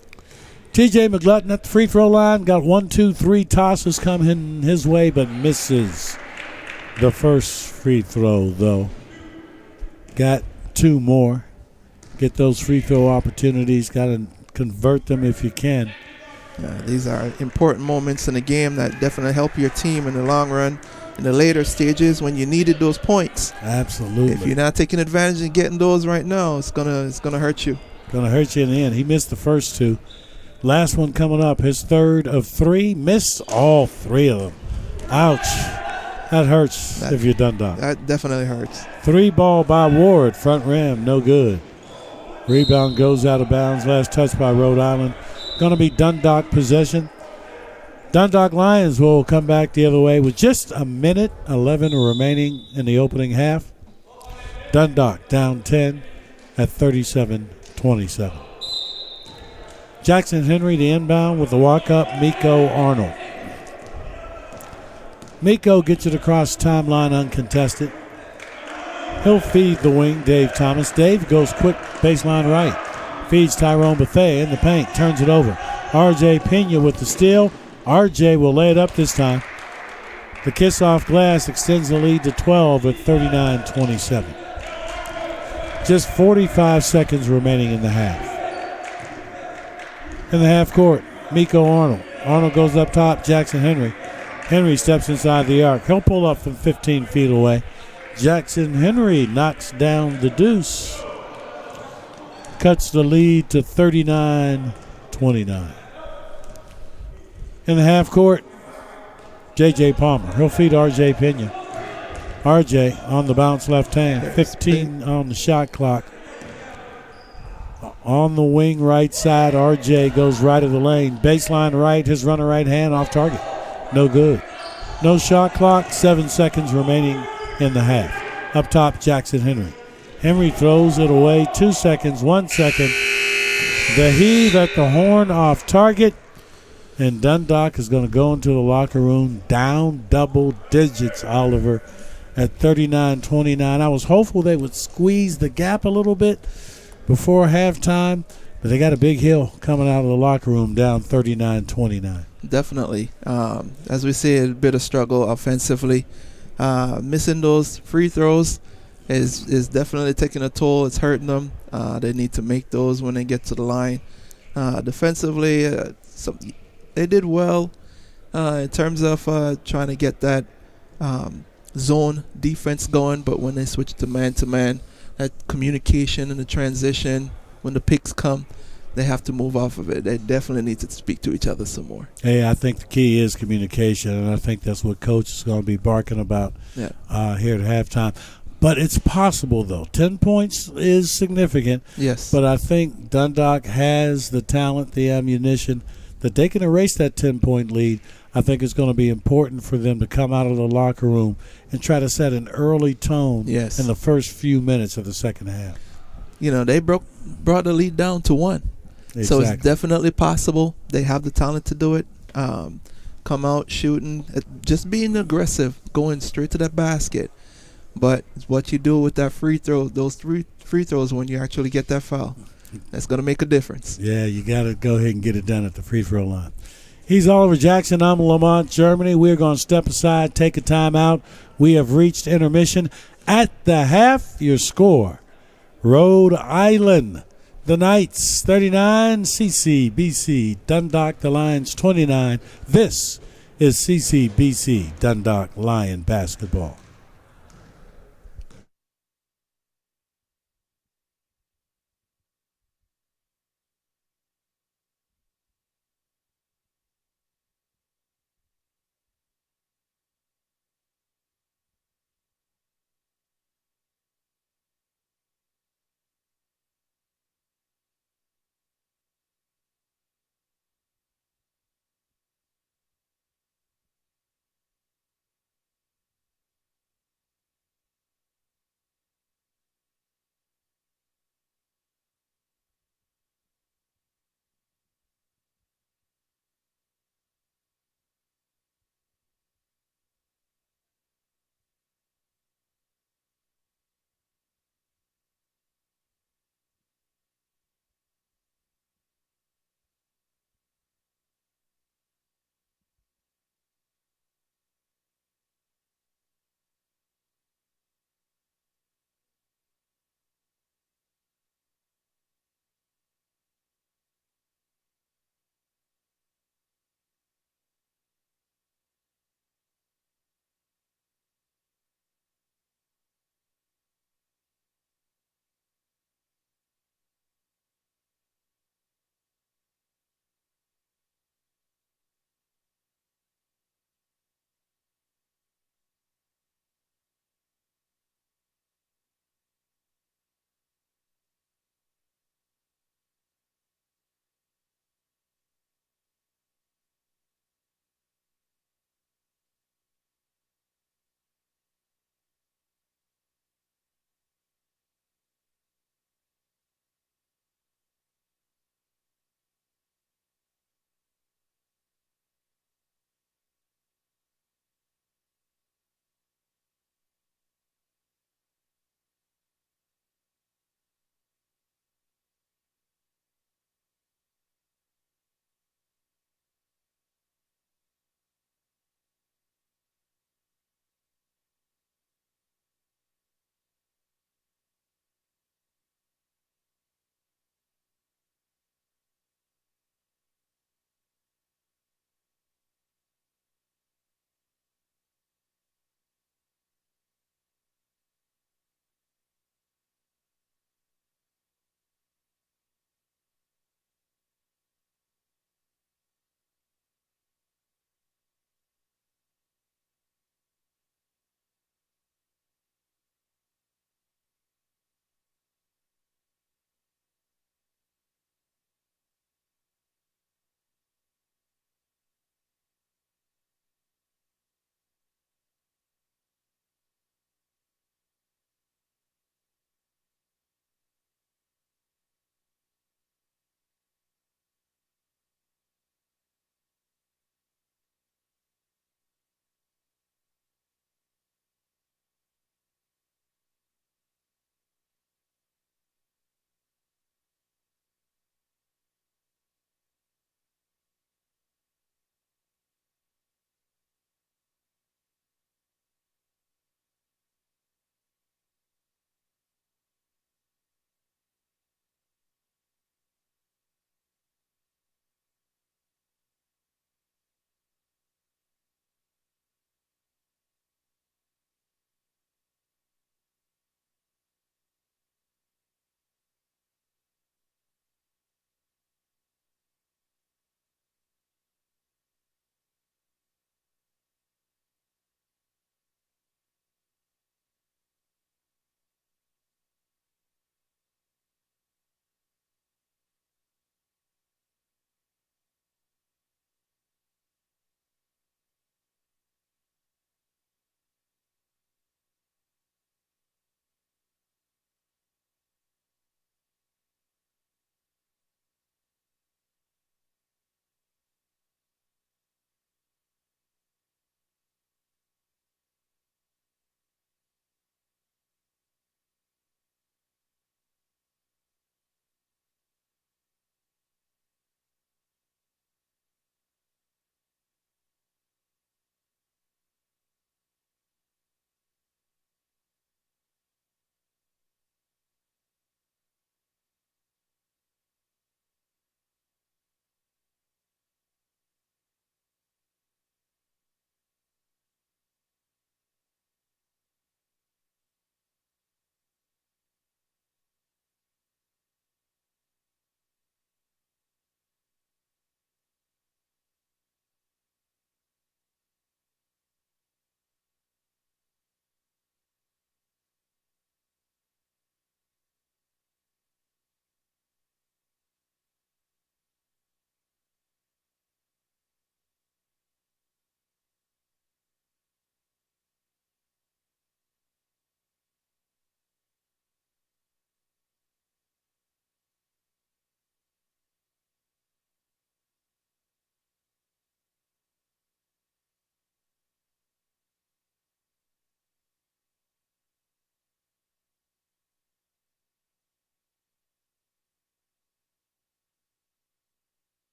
T.J. McLaughlin at the free throw line. Got 1, 2, 3 tosses coming his way, but misses the first free throw, though. Got 2 more. Get those free throw opportunities. Got to convert them if you can. These are important moments in the game that definitely help your team in the long run. In the later stages when you needed those points. Absolutely. If you're not taking advantage and getting those right now, it's gonna hurt you. Going to hurt you in the end. He missed the first 2. Last one coming up, his third of 3. Missed all 3 of them. Ouch. That hurts if you're Dundalk. That definitely hurts. 3 ball by Ward, front rim, no good. Rebound goes out of bounds. Last touch by Rhode Island. Going to be Dundalk possession. Dundalk Lions will come back the other way with just a minute 11 remaining in the opening half. Dundalk down 10 at 37-27. Jackson Henry, the inbound with the walk-up, Miko Arnold. Miko gets it across timeline uncontested. He'll feed the wing, Dave Thomas. Dave goes quick baseline right. Feeds Tyrone Bethea in the paint. Turns it over. R.J. Pena with the steal. R.J. will lay it up this time. The kiss off glass extends the lead to 12 at 39-27. Just 45 seconds remaining in the half. In the half court, Miko Arnold. Arnold goes up top, Jackson Henry. Henry steps inside the arc. He'll pull up from 15 feet away. Jackson Henry knocks down the deuce. Cuts the lead to 39-29. In the half court, J.J. Palmer. He'll feed R.J. Pena. R.J. on the bounce left hand. 15 on the shot clock. On the wing right side, R.J. goes right of the lane. Baseline right, his runner right hand off target. No good. No shot clock, 7 seconds remaining in the half. Up top, Jackson Henry. Henry throws it away, 2 seconds, 1 second. The heave at the horn off target. And Dundalk is going to go into the locker room down double digits, Oliver, at 39-29. I was hopeful they would squeeze the gap a little bit before halftime, but they got a big hill coming out of the locker room down 39-29. Definitely. As we say, a bit of struggle offensively. Missing those free throws is definitely taking a toll. It's hurting them. They need to make those when they get to the line. Defensively, they did well in terms of trying to get that zone defense going, but when they switch to man-to-man, that communication and the transition, when the picks come, they have to move off of it. They definitely need to speak to each other some more. Hey, I think the key is communication, and I think that's what Coach is going to be barking about here at halftime. But it's possible, though. 10 points is significant. Yes. But I think Dundalk has the talent, the ammunition, that they can erase that 10-point lead. I think it's going to be important for them to come out of the locker room and try to set an early tone in the first few minutes of the second half. You know, they brought the lead down to 1. Exactly. So it's definitely possible. They have the talent to do it. Come out shooting, just being aggressive, going straight to that basket. But it's what you do with that free throw, those 3 free throws when you actually get that foul. That's going to make a difference. Yeah, you got to go ahead and get it done at the free throw line. He's Oliver Jackson. I'm Lamont, Germany. We're going to step aside, take a timeout. We have reached intermission. At the half, your score, Rhode Island, the Knights 39, CCBC Dundalk, the Lions 29. This is CCBC Dundalk Lion basketball.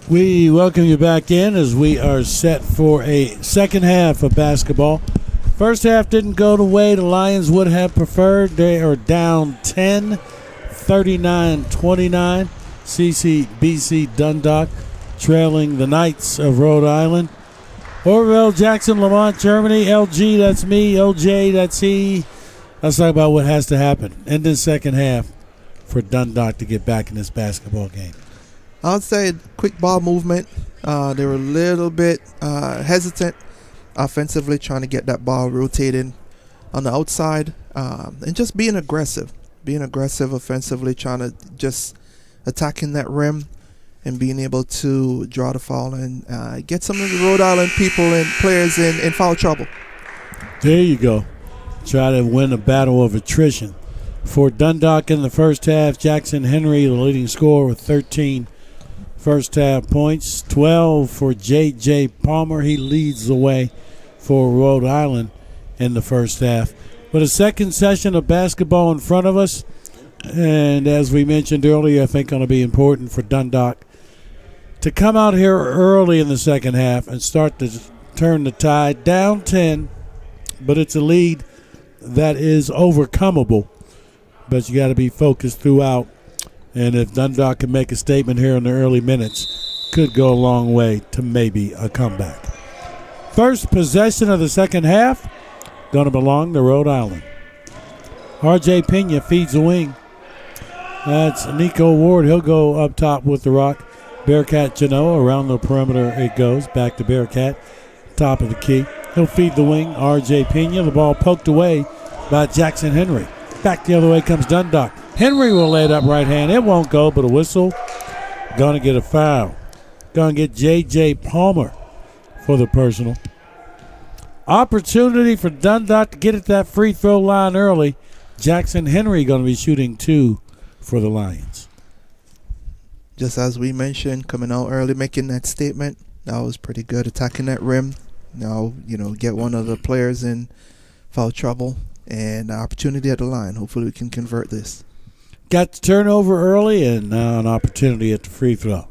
We welcome you back in as we are set for a second half of basketball. First half didn't go the way the Lions would have preferred. They are down 10, 39-29. CCBC Dundalk trailing the Knights of Rhode Island. Orville, Jackson, Lamont, Germany. LG, that's me. OJ, that's he. Let's talk about what has to happen in this second half for Dundalk to get back in this basketball game. I would say quick ball movement. They were a little bit hesitant offensively, trying to get that ball rotating on the outside, and just being aggressive offensively, trying to just attacking that rim and being able to draw the foul and get some of the Rhode Island people and players in foul trouble. There you go. Try to win a battle of attrition. For Dundalk in the first half, Jackson Henry, the leading scorer, with 13 first half points. 12 for J.J. Palmer. He leads the way for Rhode Island in the first half. But a second session of basketball in front of us. And as we mentioned earlier, I think going to be important for Dundalk to come out here early in the second half and start to turn the tide. Down 10, but it's a lead that is overcomable. But you got to be focused throughout. And if Dundalk can make a statement here in the early minutes, could go a long way to maybe a comeback. First possession of the second half, going to belong to Rhode Island. R.J. Pena feeds the wing. That's Nico Ward. He'll go up top with the rock. Bearcat Genoa around the perimeter it goes. Back to Bearcat. Top of the key. He'll feed the wing. R.J. Pena. The ball poked away by Jackson Henry. Back the other way comes Dundalk. Henry will lay it up right hand. It won't go, but a whistle. Going to get a foul. Going to get J.J. Palmer for the personal. Opportunity for Dundalk to get at that free throw line early. Jackson Henry going to be shooting 2 for the Lions. Just as we mentioned, coming out early, making that statement, that was pretty good. Attacking that rim. Now, get one of the players in foul trouble and opportunity at the line. Hopefully we can convert this. Got the turnover early and now an opportunity at the free throw.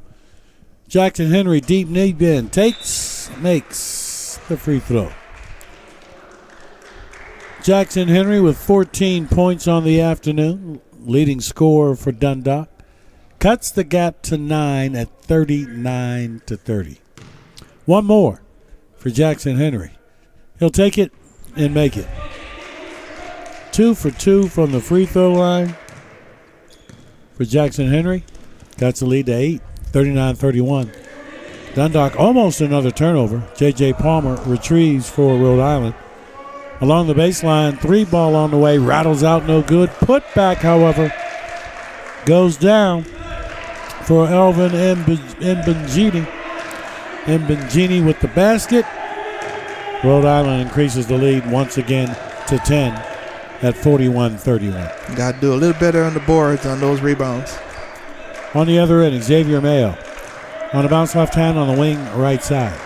Jackson Henry, deep knee bend, makes the free throw. Jackson Henry with 14 points on the afternoon, leading scorer for Dundalk. Cuts the gap to 9 at 39-30. One more for Jackson Henry. He'll take it and make it. 2 for 2 from the free throw line for Jackson Henry. Cuts the lead to 8, 39-31. Dundalk almost another turnover. J.J. Palmer retrieves for Rhode Island. Along the baseline, 3 ball on the way, rattles out, no good. Put back, however, goes down for Elvin Mbangini. Mbangini with the basket. Rhode Island increases the lead once again to 10 at 41-31. Got to do a little better on the boards on those rebounds. On the other end, Xavier Mayo. On a bounce left hand on the wing right side.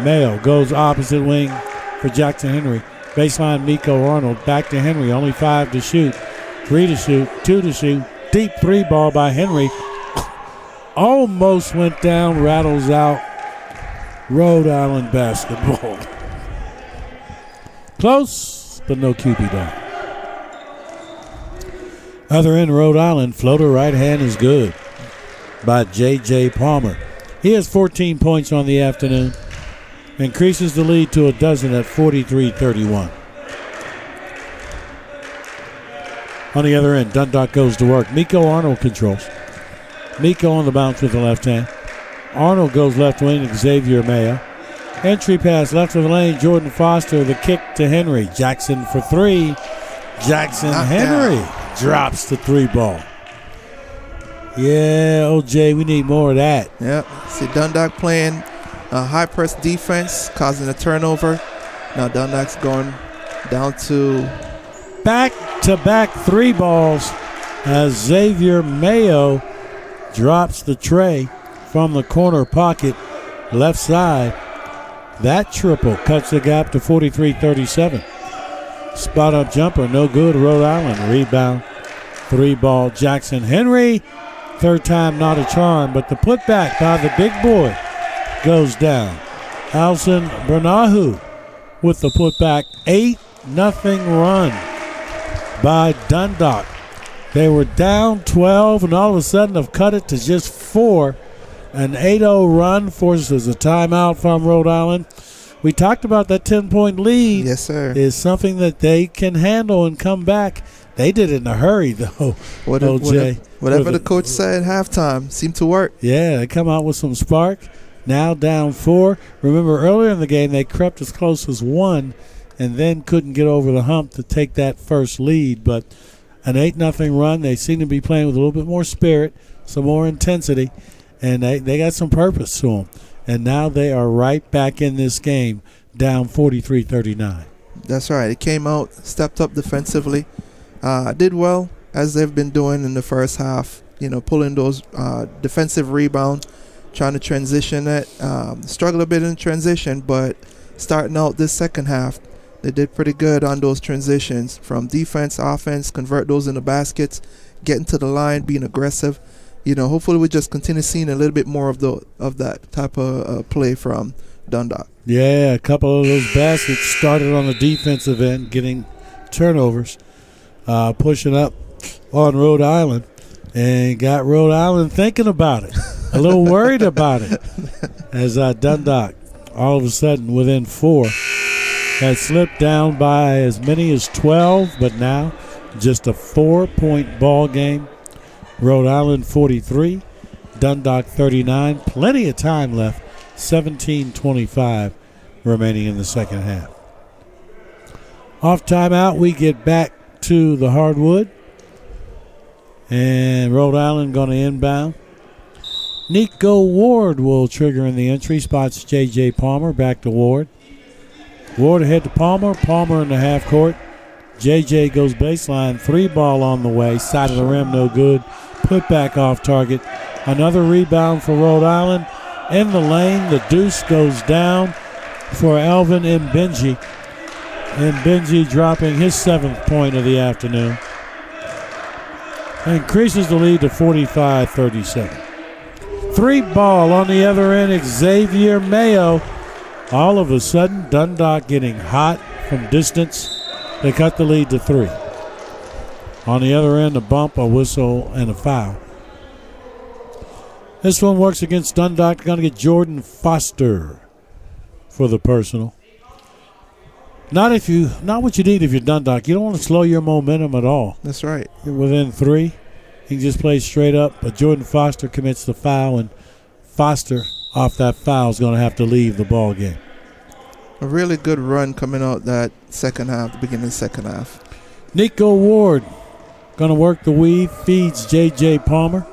Mayo goes opposite wing for Jackson Henry. Baseline, Nico Arnold. Back to Henry. Only 5 to shoot. 3 to shoot. 2 to shoot. Deep 3 ball by Henry. Almost went down. Rattles out. Rhode Island basketball. Close, but no QB down. Other end, Rhode Island. Floater right hand is good by J.J. Palmer. He has 14 points on the afternoon. Increases the lead to a dozen at 43-31. On the other end, Dundalk goes to work. Nico Arnold controls. Nico on the bounce with the left hand. Arnold goes left wing to Xavier Mayo. Entry pass left of the lane. Jordan Foster, the kick to Henry. Jackson for 3. Jackson Henry drops the 3 ball. Yeah, OJ, we need more of that. Yep. See Dundalk playing high press defense, causing a turnover. Now Dundalk's going down to back-to-back 3 balls as Xavier Mayo drops the tray from the corner pocket, left side. That triple cuts the gap to 43-37. Spot-up jumper, no good. Rhode Island rebound. 3 ball. Jackson Henry Third time not a charm, but the putback by the big boy goes down. Alson Bernahu with the putback. 8-0 run by Dundalk. They were down 12 and all of a sudden have cut it to just 4. An 8-0 run forces a timeout from Rhode Island. We talked about that 10-point lead. Yes, sir. Is something that they can handle and come back. They did it in a hurry, though. Whatever the coach said at halftime seemed to work. Yeah, they come out with some spark. Now down 4. Remember, earlier in the game, they crept as close as 1 and then couldn't get over the hump to take that first lead. But an 8-0 run, they seem to be playing with a little bit more spirit, some more intensity, and they got some purpose to them. And now they are right back in this game, down 43-39. That's right. It came out, stepped up defensively. Did well, as they've been doing in the first half, pulling those defensive rebound, trying to transition it. Struggled a bit in transition, but starting out this second half, they did pretty good on those transitions from defense, offense, convert those into baskets, getting to the line, being aggressive. Hopefully we just continue seeing a little bit more of that type of play from Dundalk. Yeah, a couple of those baskets started on the defensive end, getting turnovers. Pushing up on Rhode Island and got Rhode Island thinking about it, a little worried about it, as Dundalk all of a sudden within 4 had slipped down by as many as 12, but now just a 4-point ball game. Rhode Island 43, Dundalk 39, plenty of time left, 17:25 remaining in the second half. Off timeout, we get back to the hardwood, and Rhode Island going to inbound. Nico Ward will trigger in the entry, spots J.J. Palmer. Back to Ward. Ward ahead to Palmer. Palmer in the half court. J.J. goes baseline, 3 ball on the way, side of the rim, no good. Put back off target. Another rebound for Rhode Island. In the lane, the deuce goes down for Alvin Mbenji. And Benji dropping his 7th point of the afternoon. Increases the lead to 45-37. 3 ball on the other end, Xavier Mayo. All of a sudden, Dundalk getting hot from distance. They cut the lead to 3. On the other end, a bump, a whistle, and a foul. This one works against Dundalk. They're going to get Jordan Foster for the personal. Not what you need if you're Dundalk. You don't want to slow your momentum at all. That's right. You're within 3. You can just play straight up. But Jordan Foster commits the foul, and Foster, off that foul, is going to have to leave the ball game. A really good run coming out that second half, the beginning of the second half. Nico Ward going to work the weave, feeds J.J. Palmer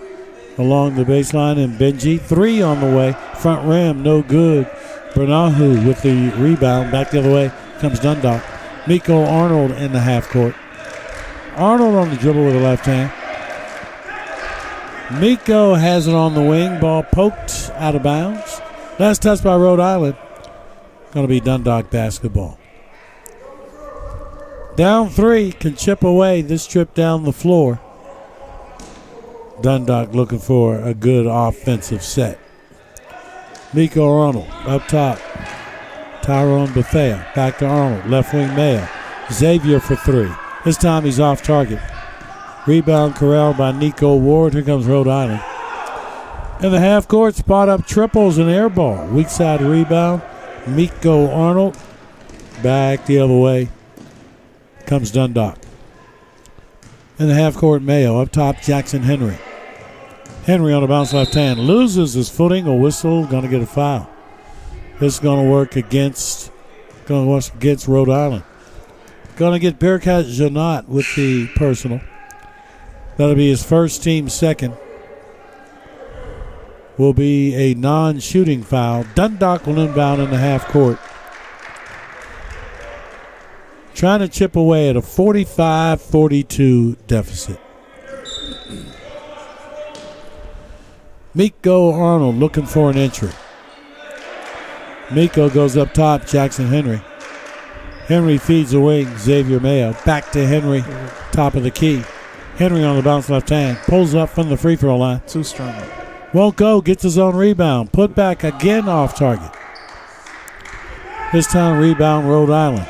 along the baseline, and Benji. 3 on the way. Front rim, no good. Bernahu with the rebound. Back the other way comes Dundalk. Miko Arnold in the half court. Arnold on the dribble with the left hand. Miko has it on the wing. Ball poked out of bounds. Last touch by Rhode Island. Going to be Dundalk basketball. Down 3, can chip away this trip down the floor. Dundalk looking for a good offensive set. Miko Arnold up top. Tyrone Bethea back to Arnold. Left wing Mayo. Xavier for 3. This time he's off target. Rebound corralled by Nico Ward. Here comes Rhode Island. In the half court, spot up triples and air ball. Weak side rebound. Miko Arnold. Back the other way comes Dundalk. In the half court, Mayo. Up top, Jackson Henry. Henry on the bounce left hand. Loses his footing. A whistle. Going to get a foul. This is going to work against Rhode Island. Going to get Berkat Janot with the personal. That'll be his first, team second. Will be a non-shooting foul. Dundalk will inbound in the half court. Trying to chip away at a 45-42 deficit. Miko Arnold looking for an entry. Miko goes up top, Jackson Henry. Henry feeds the wing, Xavier Mayo. Back to Henry, top of the key. Henry on the bounce left hand. Pulls up from the free throw line. Too strong. Won't go. Gets his own rebound. Put back again off target. This time rebound Rhode Island.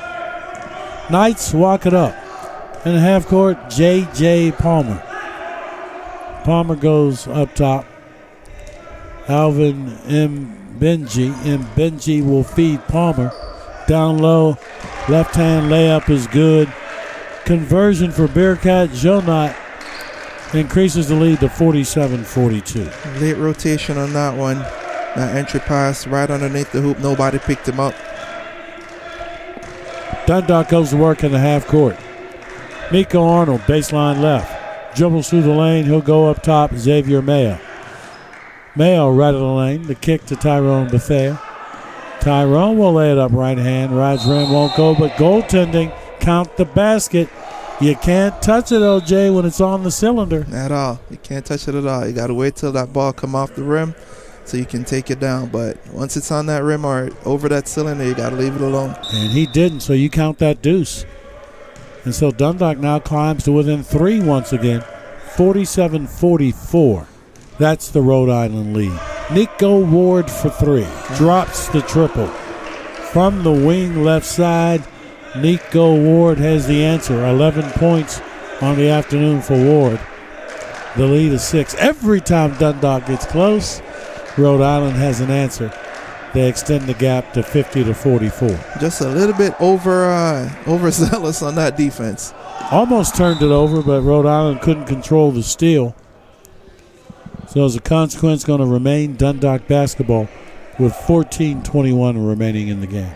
Knights walk it up. In the half court, J.J. Palmer. Palmer goes up top. Alvin Benji. Benji will feed Palmer. Down low. Left hand layup is good. Conversion for Bearcat. Jonat increases the lead to 47-42. Late rotation on that one. That entry pass right underneath the hoop. Nobody picked him up. Dundalk goes to work in the half court. Nico Arnold, baseline left. Dribbles through the lane. He'll go up top. Xavier Mayo. Mayo right of the lane. The kick to Tyrone Bethea. Tyrone will lay it up right hand. Rides rim, won't go, but goaltending. Count the basket. You can't touch it, OJ, when it's on the cylinder. At all. You can't touch it at all. You got to wait till that ball come off the rim so you can take it down. But once it's on that rim or over that cylinder, you got to leave it alone. And he didn't, so you count that deuce. And so Dundalk now climbs to within 3 once again. 47-44. That's the Rhode Island lead. Nico Ward for 3. Drops the triple. From the wing left side, Nico Ward has the answer. 11 points on the afternoon for Ward. The lead is 6. Every time Dundalk gets close, Rhode Island has an answer. They extend the gap to 50-44. Just a little bit overzealous on that defense. Almost turned it over, but Rhode Island couldn't control the steal. So as a consequence, going to remain Dundalk basketball with 14:21 remaining in the game.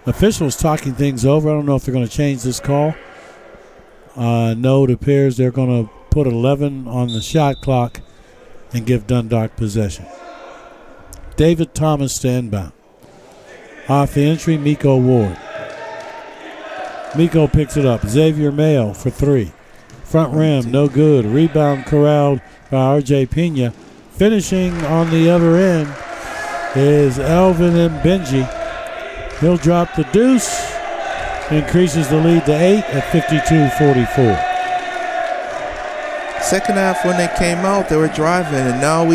Officials talking things over. I don't know if they're going to change this call. No, it appears they're going to put 11 on the shot clock and give Dundalk possession. David Thomas to inbound. Off the entry, Miko Ward. Miko picks it up. Xavier Mayo for 3. Front rim, no good. Rebound corralled by R.J. Pena. Finishing on the other end is Alvin Benji. He'll drop the deuce. Increases the lead to 8 at 52-44. Second half when they came out, they were driving, and now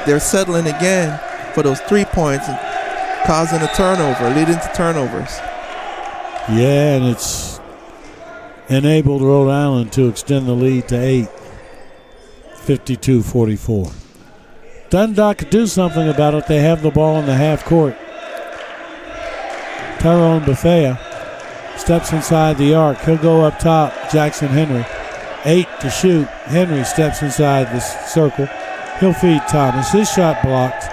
they're settling again for those 3 points and causing a turnover, leading to turnovers. Yeah, and it's enabled Rhode Island to extend the lead to 8, 52-44. Dundalk could do something about it. They have the ball in the half court. Tyrone Bethea steps inside the arc. He'll go up top. Jackson Henry. 8 to shoot. Henry steps inside the circle. He'll feed Thomas. His shot blocked.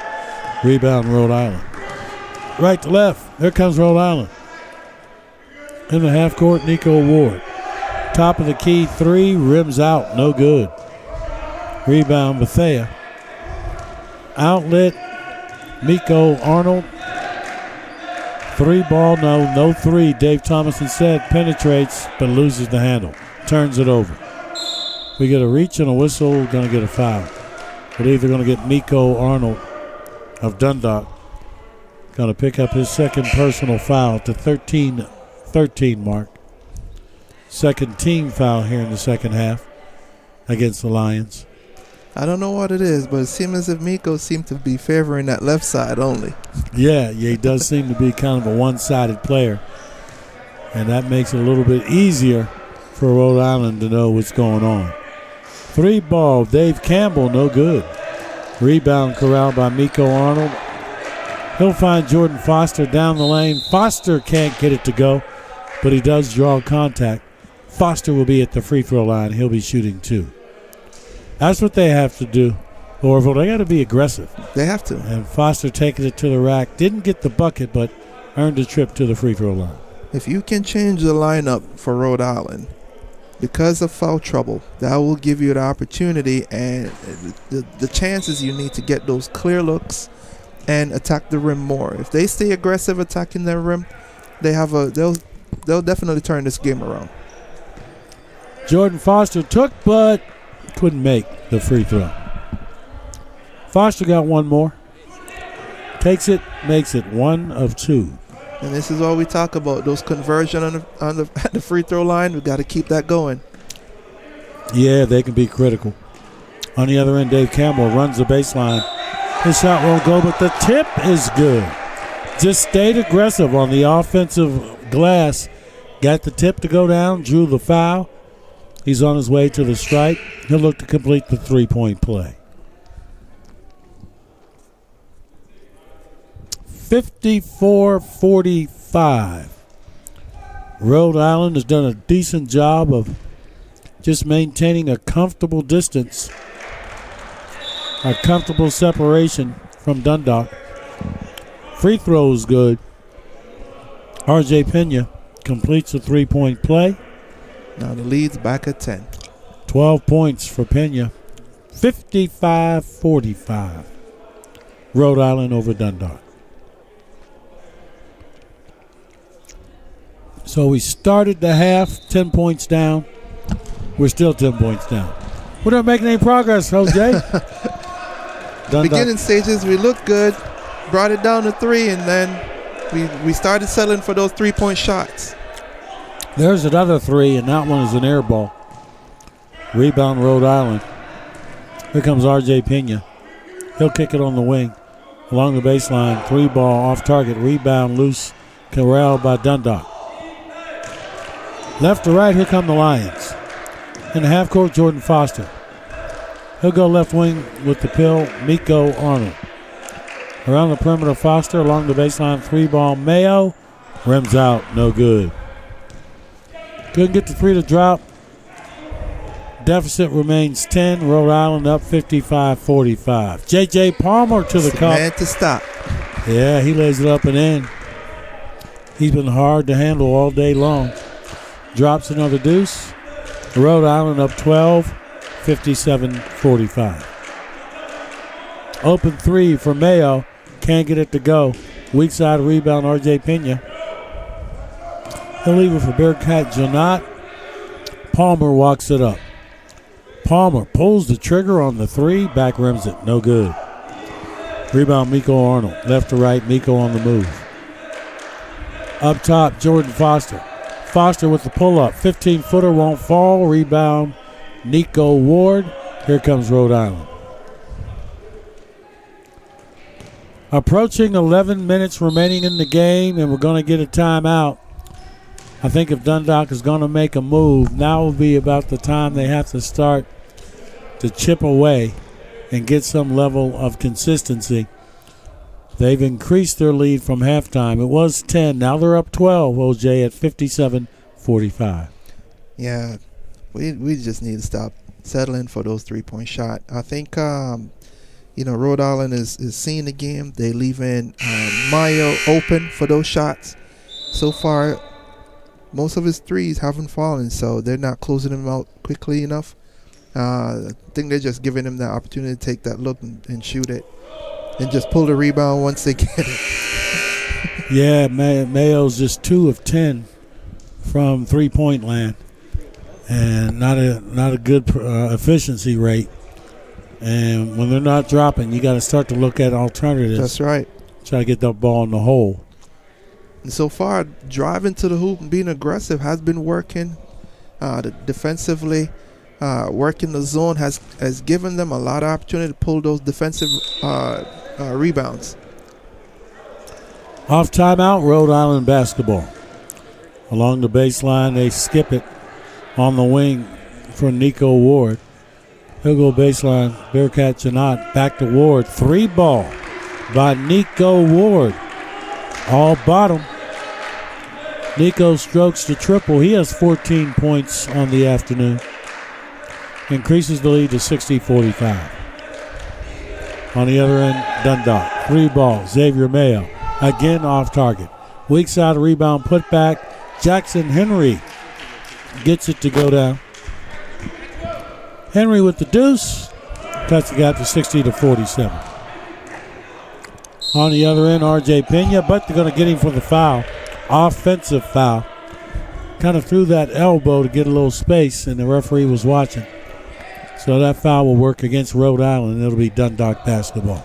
Rebound Rhode Island. Right to left. There comes Rhode Island. In the half court, Nico Ward. Top of the key 3. Rims out. No good. Rebound Bethea. Outlet. Miko Arnold. 3 ball, no 3. Dave Thomas instead penetrates but loses the handle. Turns it over. We get a reach and a whistle. Going to get a foul. Believe they're going to get Miko Arnold of Dundalk. Going to pick up his second personal foul to 13 mark. Second team foul here in the second half against the Lions. I don't know what it is, but it seems as if Miko seemed to be favoring that left side only. Yeah, he does seem to be kind of a one-sided player. And that makes it a little bit easier for Rhode Island to know what's going on. 3 ball, Dave Campbell, no good. Rebound corralled by Miko Arnold. He'll find Jordan Foster down the lane. Foster can't get it to go, but he does draw contact. Foster will be at the free throw line. He'll be shooting 2. That's what they have to do. Orville, they got to be aggressive. They have to. And Foster taking it to the rack. Didn't get the bucket, but earned a trip to the free throw line. If you can change the lineup for Rhode Island because of foul trouble, that will give you the opportunity and the chances you need to get those clear looks and attack the rim more. If they stay aggressive attacking their rim, they'll definitely turn this game around. Jordan Foster took, but couldn't make the free throw. Foster got one more. Takes it, makes it 1 of 2. And this is what we talk about, those conversion on the at the free throw line. We've got to keep that going. Yeah, they can be critical. On the other end, Dave Campbell runs the baseline. His shot won't go, but the tip is good. Just stayed aggressive on the offensive glass. Got the tip to go down, drew the foul. He's on his way to the stripe. He'll look to complete the three-point play. 54-45. Rhode Island has done a decent job of just maintaining a comfortable distance, a comfortable separation from Dundalk. Free throw is good. R.J. Pena completes the three-point play. Now the lead's back at 10. 12 points for Pena. 55-45. Rhode Island over Dundalk. So we started the half 10 points down. We're still 10 points down. We're not making any progress, Jose. Beginning stages, we looked good. Brought it down to 3, and then we started settling for those three-point shots. There's another 3, and that one is an air ball. Rebound, Rhode Island. Here comes R.J. Pena. He'll kick it on the wing. Along the baseline, 3 ball off target. Rebound loose. Corralled by Dundalk. Left to right, here come the Lions. In the half court, Jordan Foster. He'll go left wing with the pill, Miko Arnold. Around the perimeter, Foster. Along the baseline, 3 ball, Mayo. Rims out, no good. Couldn't get the 3 to drop. Deficit remains 10. Rhode Island up 55-45. J.J. Palmer to the cup. Man to stop. Yeah, he lays it up and in. He's been hard to handle all day long. Drops another deuce. Rhode Island up 12, 57-45. Open 3 for Mayo. Can't get it to go. Weak side rebound, R.J. Pena. He'll leave it for Bearcat Janot. Palmer walks it up. Palmer pulls the trigger on the 3. Back rims it. No good. Rebound, Miko Arnold. Left to right, Miko on the move. Up top, Jordan Foster. Foster with the pull-up. 15-footer won't fall. Rebound, Nico Ward. Here comes Rhode Island. Approaching 11 minutes remaining in the game, and we're going to get a timeout. I think if Dundalk is going to make a move, now will be about the time they have to start to chip away and get some level of consistency. They've increased their lead from halftime. It was 10. Now they're up 12, OJ, at 57-45. Yeah, we just need to stop settling for those three-point shots. I think, Rhode Island is seeing the game. They leaving Mayo open for those shots. So far, most of his threes haven't fallen, so they're not closing them out quickly enough. I think they're just giving him the opportunity to take that look and shoot it and just pull the rebound once they get it. Yeah, Mayo's just 2 of 10 from three-point land, and not a good efficiency rate. And when they're not dropping, you got to start to look at alternatives. That's right. Try to get that ball in the hole. And so far, driving to the hoop and being aggressive has been working. Defensively, working the zone has given them a lot of opportunity to pull those defensive rebounds. Off timeout, Rhode Island basketball. Along the baseline, they skip it on the wing for Nico Ward. He'll go baseline, Bearcat Janot, back to Ward. 3 ball by Nico Ward. All bottom. Nico strokes the triple. He has 14 points on the afternoon. Increases the lead to 60-45. On the other end, Dundalk. 3 ball, Xavier Mayo. Again off target. Weak side rebound, put back. Jackson Henry gets it to go down. Henry with the deuce. Cuts the gap to 60-47. On the other end, R.J. Pena, but they're going to get him for the foul. Offensive foul. Kind of threw that elbow to get a little space, and the referee was watching. So that foul will work against Rhode Island, and it'll be Dundalk basketball.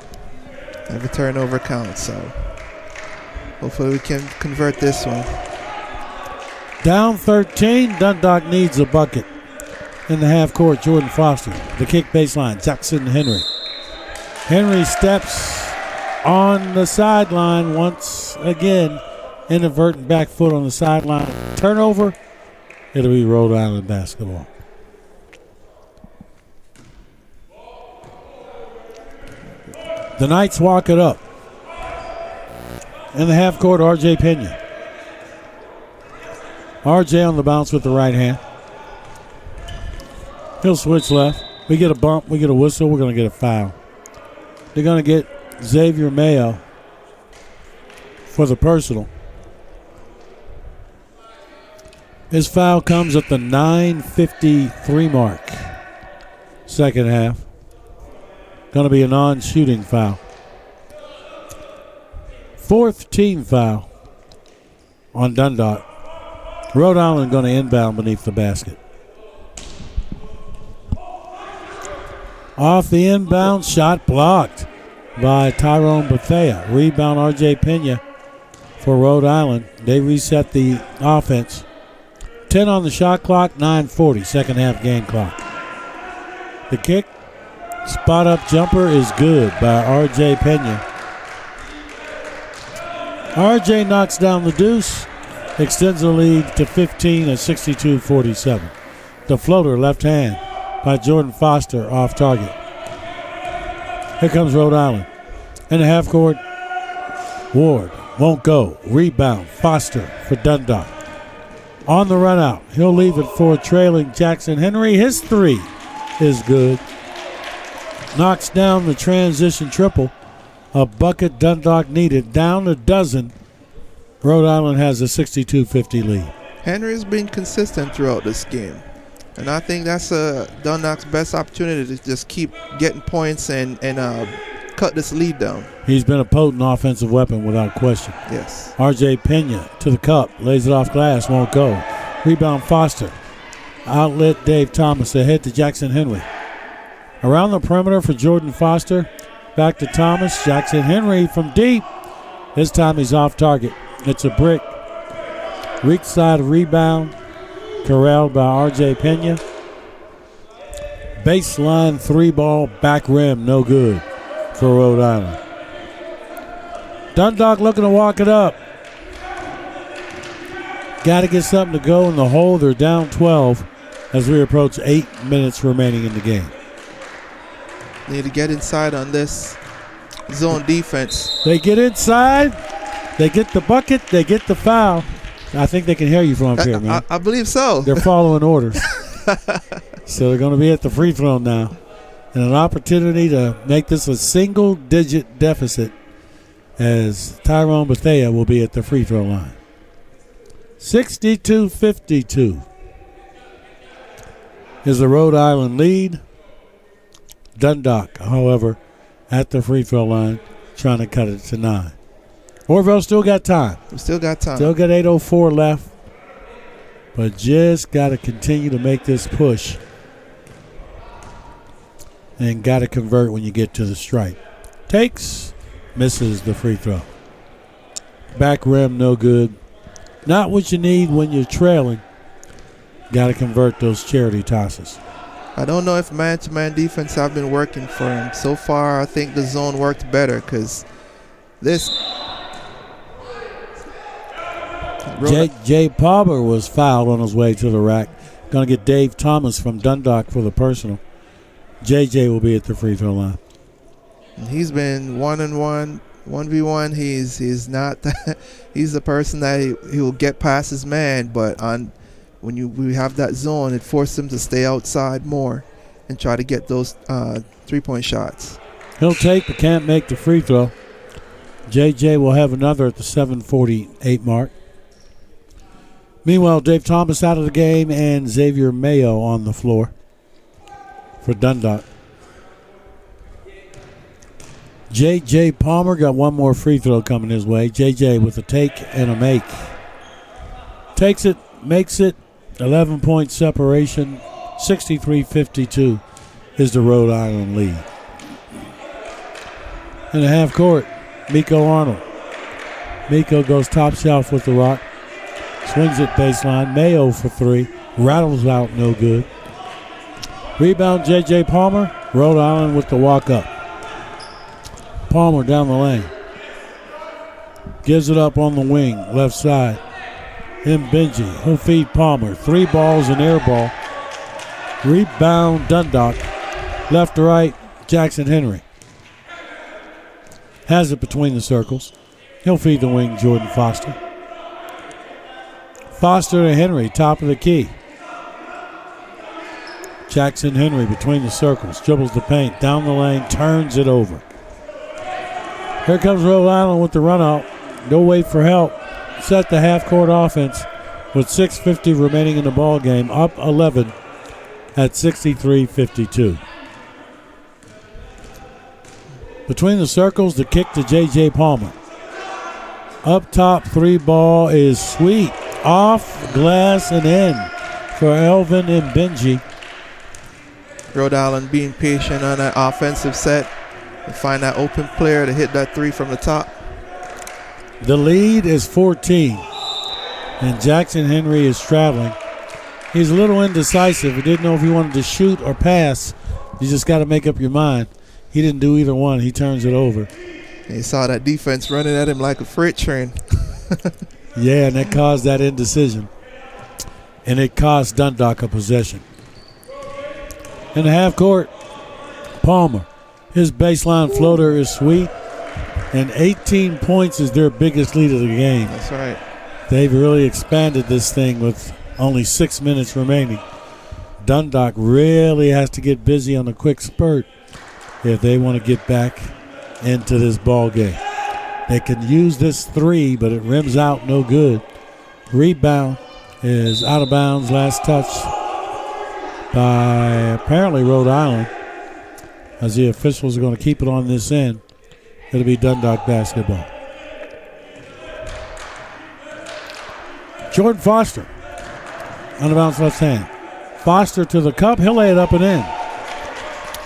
Every turnover counts, so. Hopefully we can convert this one. Down 13, Dundalk needs a bucket. In the half court, Jordan Foster. The kick baseline, Jackson Henry. Henry steps on the sideline once again. Inadvertent back foot on the sideline. Turnover. It'll be Rhode Island basketball. The Knights walk it up. In the half court, R.J. Pena. R.J. on the bounce with the right hand. He'll switch left. We get a bump. We get a whistle. We're going to get a foul. They're going to get Xavier Mayo for the personal. His foul comes at the 9:53 mark. Second half. Going to be a non-shooting foul. Fourth team foul on Dundalk. Rhode Island going to inbound beneath the basket. Off the inbound, shot blocked by Tyrone Bethea. Rebound R.J. Pena for Rhode Island. They reset the offense. 10 on the shot clock, 9:40, second half game clock. The kick, spot up jumper is good by R.J. Pena. R.J. knocks down the deuce, extends the lead to 15 at 62-47. The floater, left hand by Jordan Foster, off target. Here comes Rhode Island. In the half court, Ward won't go. Rebound, Foster for Dundalk. On the run out, he'll leave it for trailing Jackson Henry. His three is good. Knocks down the transition triple. A bucket Dundalk needed. Down a dozen. Rhode Island has a 62-50 lead. Henry has been consistent throughout this game. And I think that's Dundalk's best opportunity to just keep getting points and cut this lead down. He's been a potent offensive weapon without question. Yes. R.J. Pena to the cup. Lays it off glass. Won't go. Rebound Foster. Outlet Dave Thomas. Ahead to Jackson Henry. Around the perimeter for Jordan Foster. Back to Thomas. Jackson Henry from deep. This time he's off target. It's a brick. Weak side rebound. Corralled by R.J. Pena. Baseline three ball. Back rim. No good for Rhode Island. Dundalk looking to walk it up. Got to get something to go in the hole. They're down 12 as we approach 8 minutes remaining in the game. Need to get inside on this zone defense. They get inside. They get the bucket. They get the foul. I think they can hear you from up here, man. I believe so. They're following orders. So they're going to be at the free throw now. And an opportunity to make this a single-digit deficit as Tyrone Bethea will be at the free throw line. 62-52 is the Rhode Island lead. Dundalk, however, at the free throw line, trying to cut it to 9. Orville still got time. We still got time. Still got 8:04 left. But just got to continue to make this push. And got to convert when you get to the stripe. Takes, misses the free throw. Back rim, no good. Not what you need when you're trailing. Got to convert those charity tosses. I don't know if man-to-man defense have been working for him. So far, I think the zone worked better because this... Jay Palmer was fouled on his way to the rack. Going to get Dave Thomas from Dundalk for the personal. JJ will be at the free throw line. He's been 1-on-1, 1v1. He's not he's the person that he will get past his man, but when we have that zone, it forces him to stay outside more and try to get those 3-point shots. He'll take but can't make the free throw. JJ will have another at the 7:48 mark. Meanwhile, Dave Thomas out of the game and Xavier Mayo on the floor for Dundalk. J.J. Palmer got one more free throw coming his way. J.J. with a take and a make. Takes it, makes it, 11-point separation, 63-52 is the Rhode Island lead. In the half court, Miko Arnold. Miko goes top shelf with the rock. Swings it baseline. Mayo for 3. Rattles out, no good. Rebound, J.J. Palmer. Rhode Island with the walk up. Palmer down the lane. Gives it up on the wing, left side. Benji. He'll feed Palmer. 3 balls and air ball. Rebound, Dundalk. Left to right, Jackson Henry. Has it between the circles. He'll feed the wing, Jordan Foster. Foster to Henry, top of the key. Jackson Henry between the circles. Dribbles the paint, down the lane, turns it over. Here comes Rhode Island with the run out. No wait for help. Set the half-court offense with 6:50 remaining in the ball game. Up 11 at 63-52. Between the circles, the kick to J.J. Palmer. Up top, 3 ball is sweet. Off glass and in for Elvin and Benji. Rhode Island being patient on that offensive set and find that open player to hit that 3 from the top. The lead is 14, and Jackson Henry is traveling. He's a little indecisive. He didn't know if he wanted to shoot or pass. You just got to make up your mind. He didn't do either one. He turns it over. He saw that defense running at him like a freight train. Yeah, and that caused that indecision. And it cost Dundalk a possession. In the half court, Palmer. His baseline floater is sweet. And 18 points is their biggest lead of the game. That's right. They've really expanded this thing with only 6 minutes remaining. Dundalk really has to get busy on a quick spurt if they want to get back into this ball game. They can use this 3, but it rims out no good. Rebound is out of bounds. Last touch by apparently Rhode Island, as the officials are going to keep it on this end. It'll be Dundalk basketball. Jordan Foster, out of bounds left hand. Foster to the cup. He'll lay it up and in.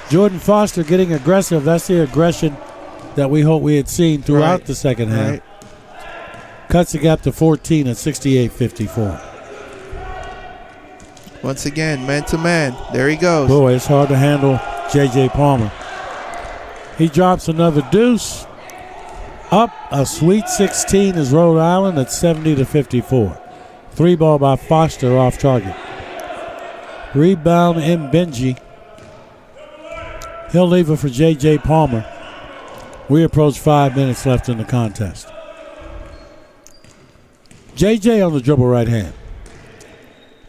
Jordan Foster getting aggressive. That's the aggression that we hope we had seen throughout the second half. Right. Cuts the gap to 14 at 68-54. Once again, man-to-man. There he goes. Boy, it's hard to handle J.J. Palmer. He drops another deuce. Up a sweet 16 is Rhode Island at 70-54. 3 ball by Foster off target. Rebound in Benji. He'll leave it for J.J. Palmer. We approach 5 minutes left in the contest. J.J. on the dribble right hand.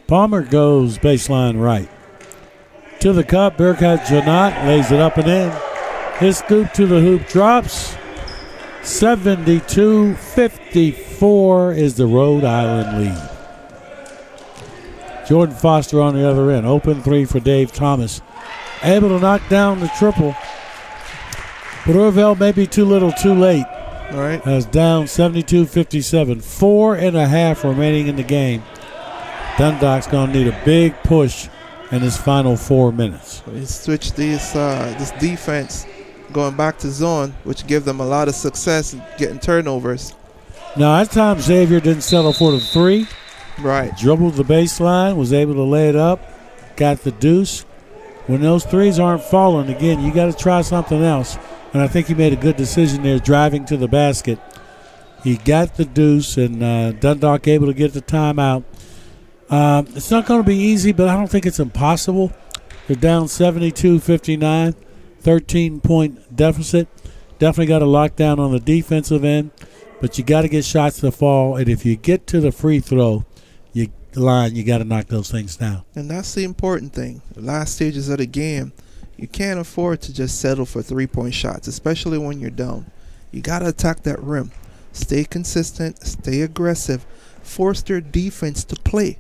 Palmer goes baseline right. To the cup, Berkat Janot lays it up and in. His scoop to the hoop drops. 72-54 is the Rhode Island lead. Jordan Foster on the other end. Open 3 for Dave Thomas. Able to knock down the triple. But Orville may be too little too late. All right. As down 72-57. 4.5 remaining in the game. Dundalk's going to need a big push in his final 4 minutes. He switched this defense going back to zone, which gave them a lot of success in getting turnovers. Now, at times, Xavier didn't settle for the 3. Right. Dribbled the baseline, was able to lay it up, got the deuce. When those 3s aren't falling, again, you got to try something else. And I think he made a good decision there, driving to the basket. He got the deuce, and Dundalk able to get the timeout. It's not going to be easy, but I don't think it's impossible. They're down 72-59, 13-point deficit. Definitely got to lock down on the defensive end, but you got to get shots to fall. And if you get to the free throw line, you got to knock those things down. And that's the important thing. The last stages of the game, you can't afford to just settle for 3-point shots, especially when you're down. You got to attack that rim. Stay consistent, stay aggressive, force their defense to play.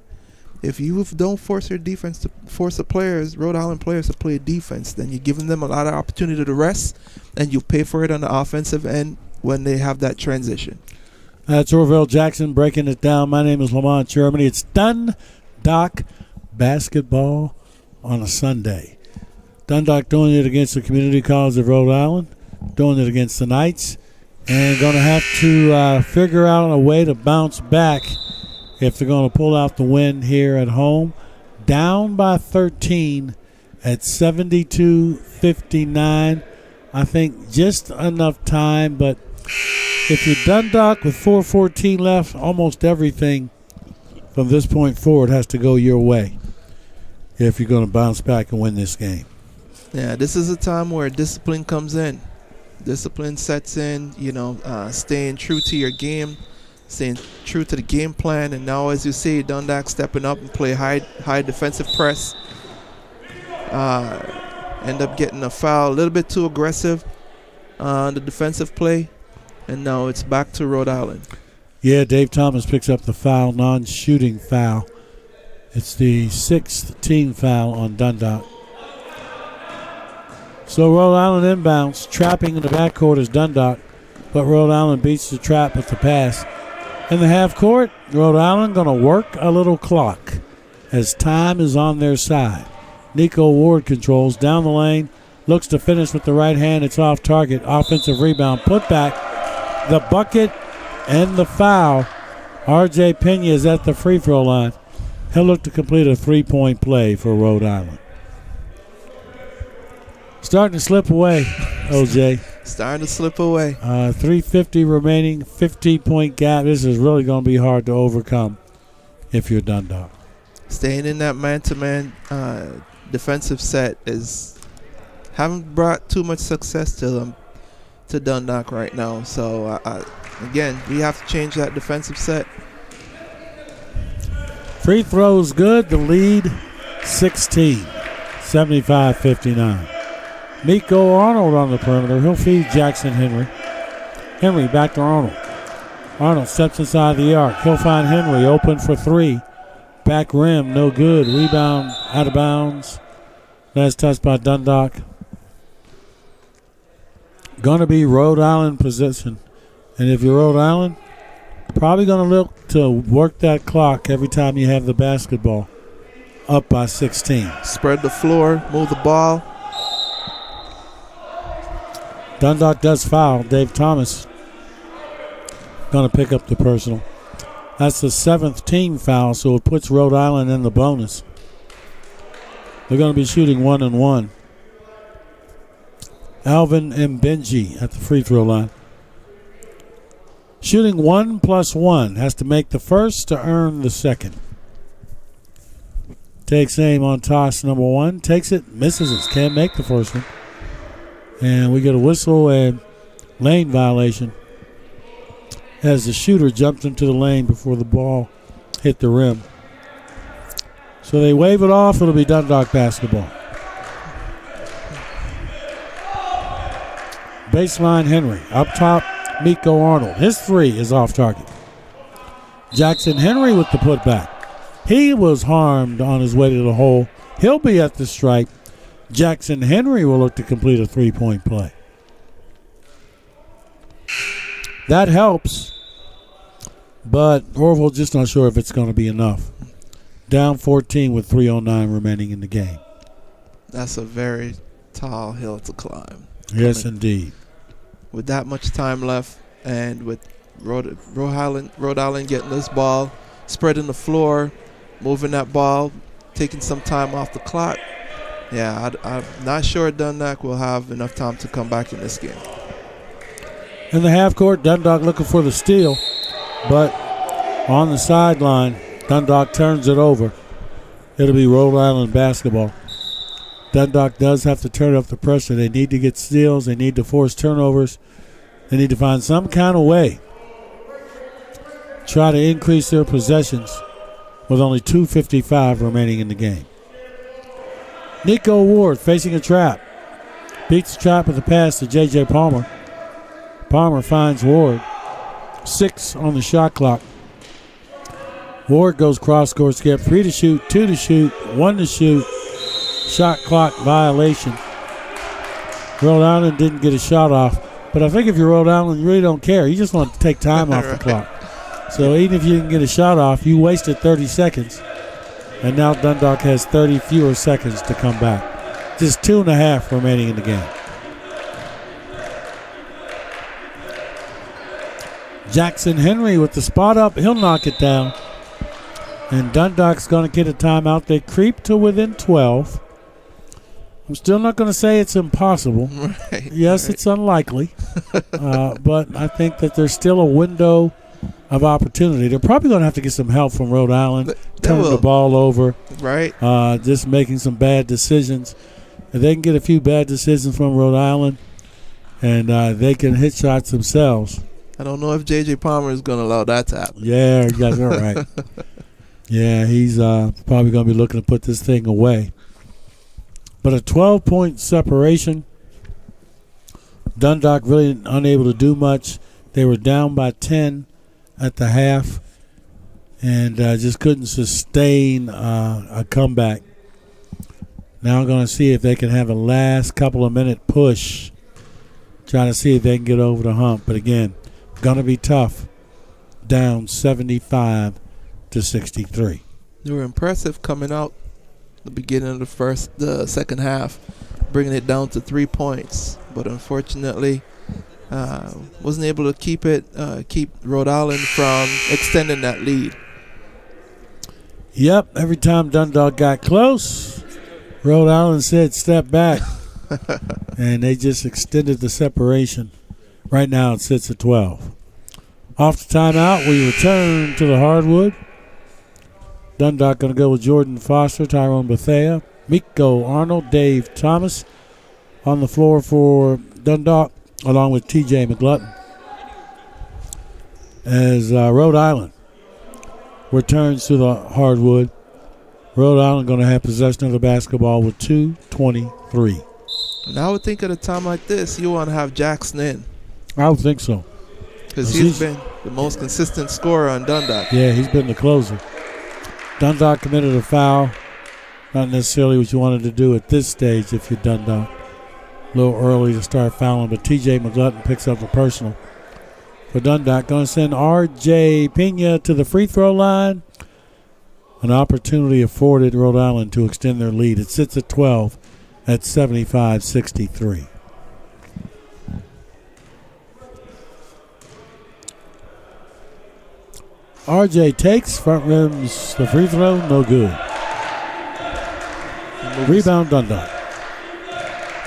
If you don't force your defense to force the players, Rhode Island players, to play defense, then you're giving them a lot of opportunity to rest, and you pay for it on the offensive end when they have that transition. That's Orville Jackson breaking it down. My name is Lamont Germany. It's Dundalk basketball on a Sunday. Dundalk doing it against the Community College of Rhode Island, doing it against the Knights, And going to have to figure out a way to bounce back if they're going to pull out the win here at home. Down by 13 at 72-59. I think just enough time, but if you're Dundalk with 4:14 left, almost everything from this point forward has to go your way if you're going to bounce back and win this game. Yeah, this is a time where discipline comes in. Discipline sets in, staying true to your game, staying true to the game plan. And now, as you see, Dundalk stepping up and play high defensive press. End up getting a foul, a little bit too aggressive on the defensive play. And now it's back to Rhode Island. Yeah, Dave Thomas picks up the foul, non-shooting foul. It's the 6th team foul on Dundalk. So Rhode Island inbounds. Trapping in the backcourt is Dundalk, but Rhode Island beats the trap with the pass. In the half court, Rhode Island going to work a little clock as time is on their side. Nico Ward controls down the lane, looks to finish with the right hand. It's off target. Offensive rebound, put back, the bucket, and the foul. R.J. Pena is at the free throw line. He'll look to complete a three-point play for Rhode Island. Starting to slip away, OJ. Starting to slip away. 3:50 remaining, 15-point gap. This is really going to be hard to overcome if you're Dundalk. Staying in that man-to-man defensive set haven't brought too much success to Dundalk right now. So, again, we have to change that defensive set. Free throws good. The lead, 16, 75-59. Nico Arnold on the perimeter. He'll feed Jackson Henry. Henry back to Arnold. Arnold steps inside the arc. He'll find Henry open for three. Back rim, no good. Rebound out of bounds. Last touch by Dundalk. Going to be Rhode Island possession. And if you're Rhode Island, probably going to look to work that clock every time you have the basketball. Up by 16. Spread the floor, move the ball. Dundalk does foul. Dave Thomas going to pick up the personal. That's the 7th team foul, so it puts Rhode Island in the bonus. They're going to be shooting 1-1. Alvin Mbenji at the free throw line. Shooting 1+1. Has to make the first to earn the second. Takes aim on toss number one. Takes it, misses it. Can't make the first one. And we get a whistle and lane violation as the shooter jumped into the lane before the ball hit the rim. So they wave it off. It'll be Dundalk basketball. Baseline Henry. Up top, Nico Arnold. His three is off target. Jackson Henry with the putback. He was harmed on his way to the hole. He'll be at the stripe. Jackson Henry will look to complete a three-point play. That helps, but Orville just not sure if it's going to be enough. Down 14 with 3:09 remaining in the game. That's a very tall hill to climb. Yes, indeed. With that much time left, and with Rhode Island getting this ball, spreading the floor, moving that ball, taking some time off the clock. Yeah, I'm not sure Dundalk will have enough time to come back in this game. In the half court, Dundalk looking for the steal, but on the sideline, Dundalk turns it over. It'll be Rhode Island basketball. Dundalk does have to turn up the pressure. They need to get steals. They need to force turnovers. They need to find some kind of way. Try to increase their possessions with only 2:55 remaining in the game. Nico Ward facing a trap. Beats the trap with a pass to J.J. Palmer. Palmer finds Ward. 6 on the shot clock. Ward goes cross-court skip. 3 to shoot, 2 to shoot, 1 to shoot. Shot clock violation. Rhode Island didn't get a shot off. But I think if you're Rhode Island, you really don't care. You just want to take time off the clock. So even if you didn't get a shot off, you wasted 30 seconds. And now Dundalk has 30 fewer seconds to come back. Just 2.5 remaining in the game. Jackson Henry with the spot up. He'll knock it down. And Dundalk's going to get a timeout. They creep to within 12. I'm still not going to say it's impossible. Right, yes, right. it's unlikely. But I think that there's still a window of opportunity. They're probably going to have to get some help from Rhode Island, turning the ball over, right? Just making some bad decisions. If they can get a few bad decisions from Rhode Island, and they can hit shots themselves. I don't know if J.J. Palmer is going to allow that to happen. Yeah, you guys are right. Yeah, he's probably going to be looking to put this thing away. But a 12-point separation. Dundalk really unable to do much. They were down by 10 at the half and just couldn't sustain a comeback. Now I'm going to see if they can have a last couple of minute push, trying to see if they can get over the hump. But again, going to be tough. Down 75-63. They were impressive coming out the beginning of the second half, bringing it down to 3 points. But unfortunately, wasn't able to keep Rhode Island from extending that lead. Yep, every time Dundalk got close, Rhode Island said step back, and they just extended the separation. Right now it sits at 12. Off the timeout, we return to the hardwood. Dundalk going to go with Jordan Foster, Tyrone Bethea, Miko Arnold, Dave Thomas on the floor for Dundalk, along with TJ McGlutton. As Rhode Island returns to the hardwood, Rhode Island going to have possession of the basketball with 2:23. And I would think at a time like this, you want to have Jackson in. I would think so. Because he's been the most consistent scorer on Dundalk. Yeah, he's been the closer. Dundalk committed a foul. Not necessarily what you wanted to do at this stage if you're Dundalk. A little early to start fouling, but TJ McGlutton picks up a personal. For Dundalk, going to send R.J. Pena to the free throw line. An opportunity afforded Rhode Island to extend their lead. It sits at 12 at 75-63. RJ takes, front rims the free throw, no good. Rebound Dundalk.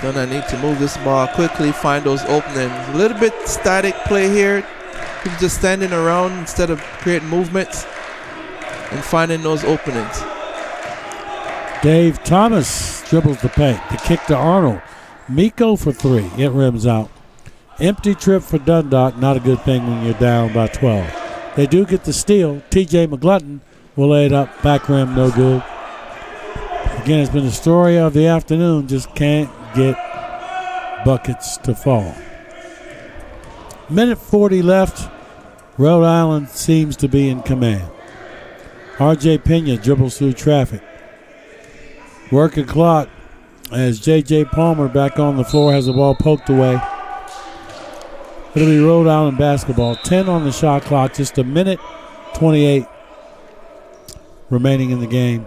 Dundalk need to move this ball quickly, find those openings. A little bit static play here. People just standing around instead of creating movements and finding those openings. Dave Thomas dribbles the paint. The kick to Arnold. Miko for three. It rims out. Empty trip for Dundalk. Not a good thing when you're down by 12. They do get the steal. TJ McGlutton will lay it up. Back rim, no good. Again, it's been the story of the afternoon. Just can't get buckets to fall. Minute 40 left. Rhode Island seems to be in command. R.J. Pena dribbles through traffic. Working clock as J.J. Palmer back on the floor has the ball poked away. It'll be Rhode Island basketball. 10 on the shot clock. Just a minute 28 remaining in the game.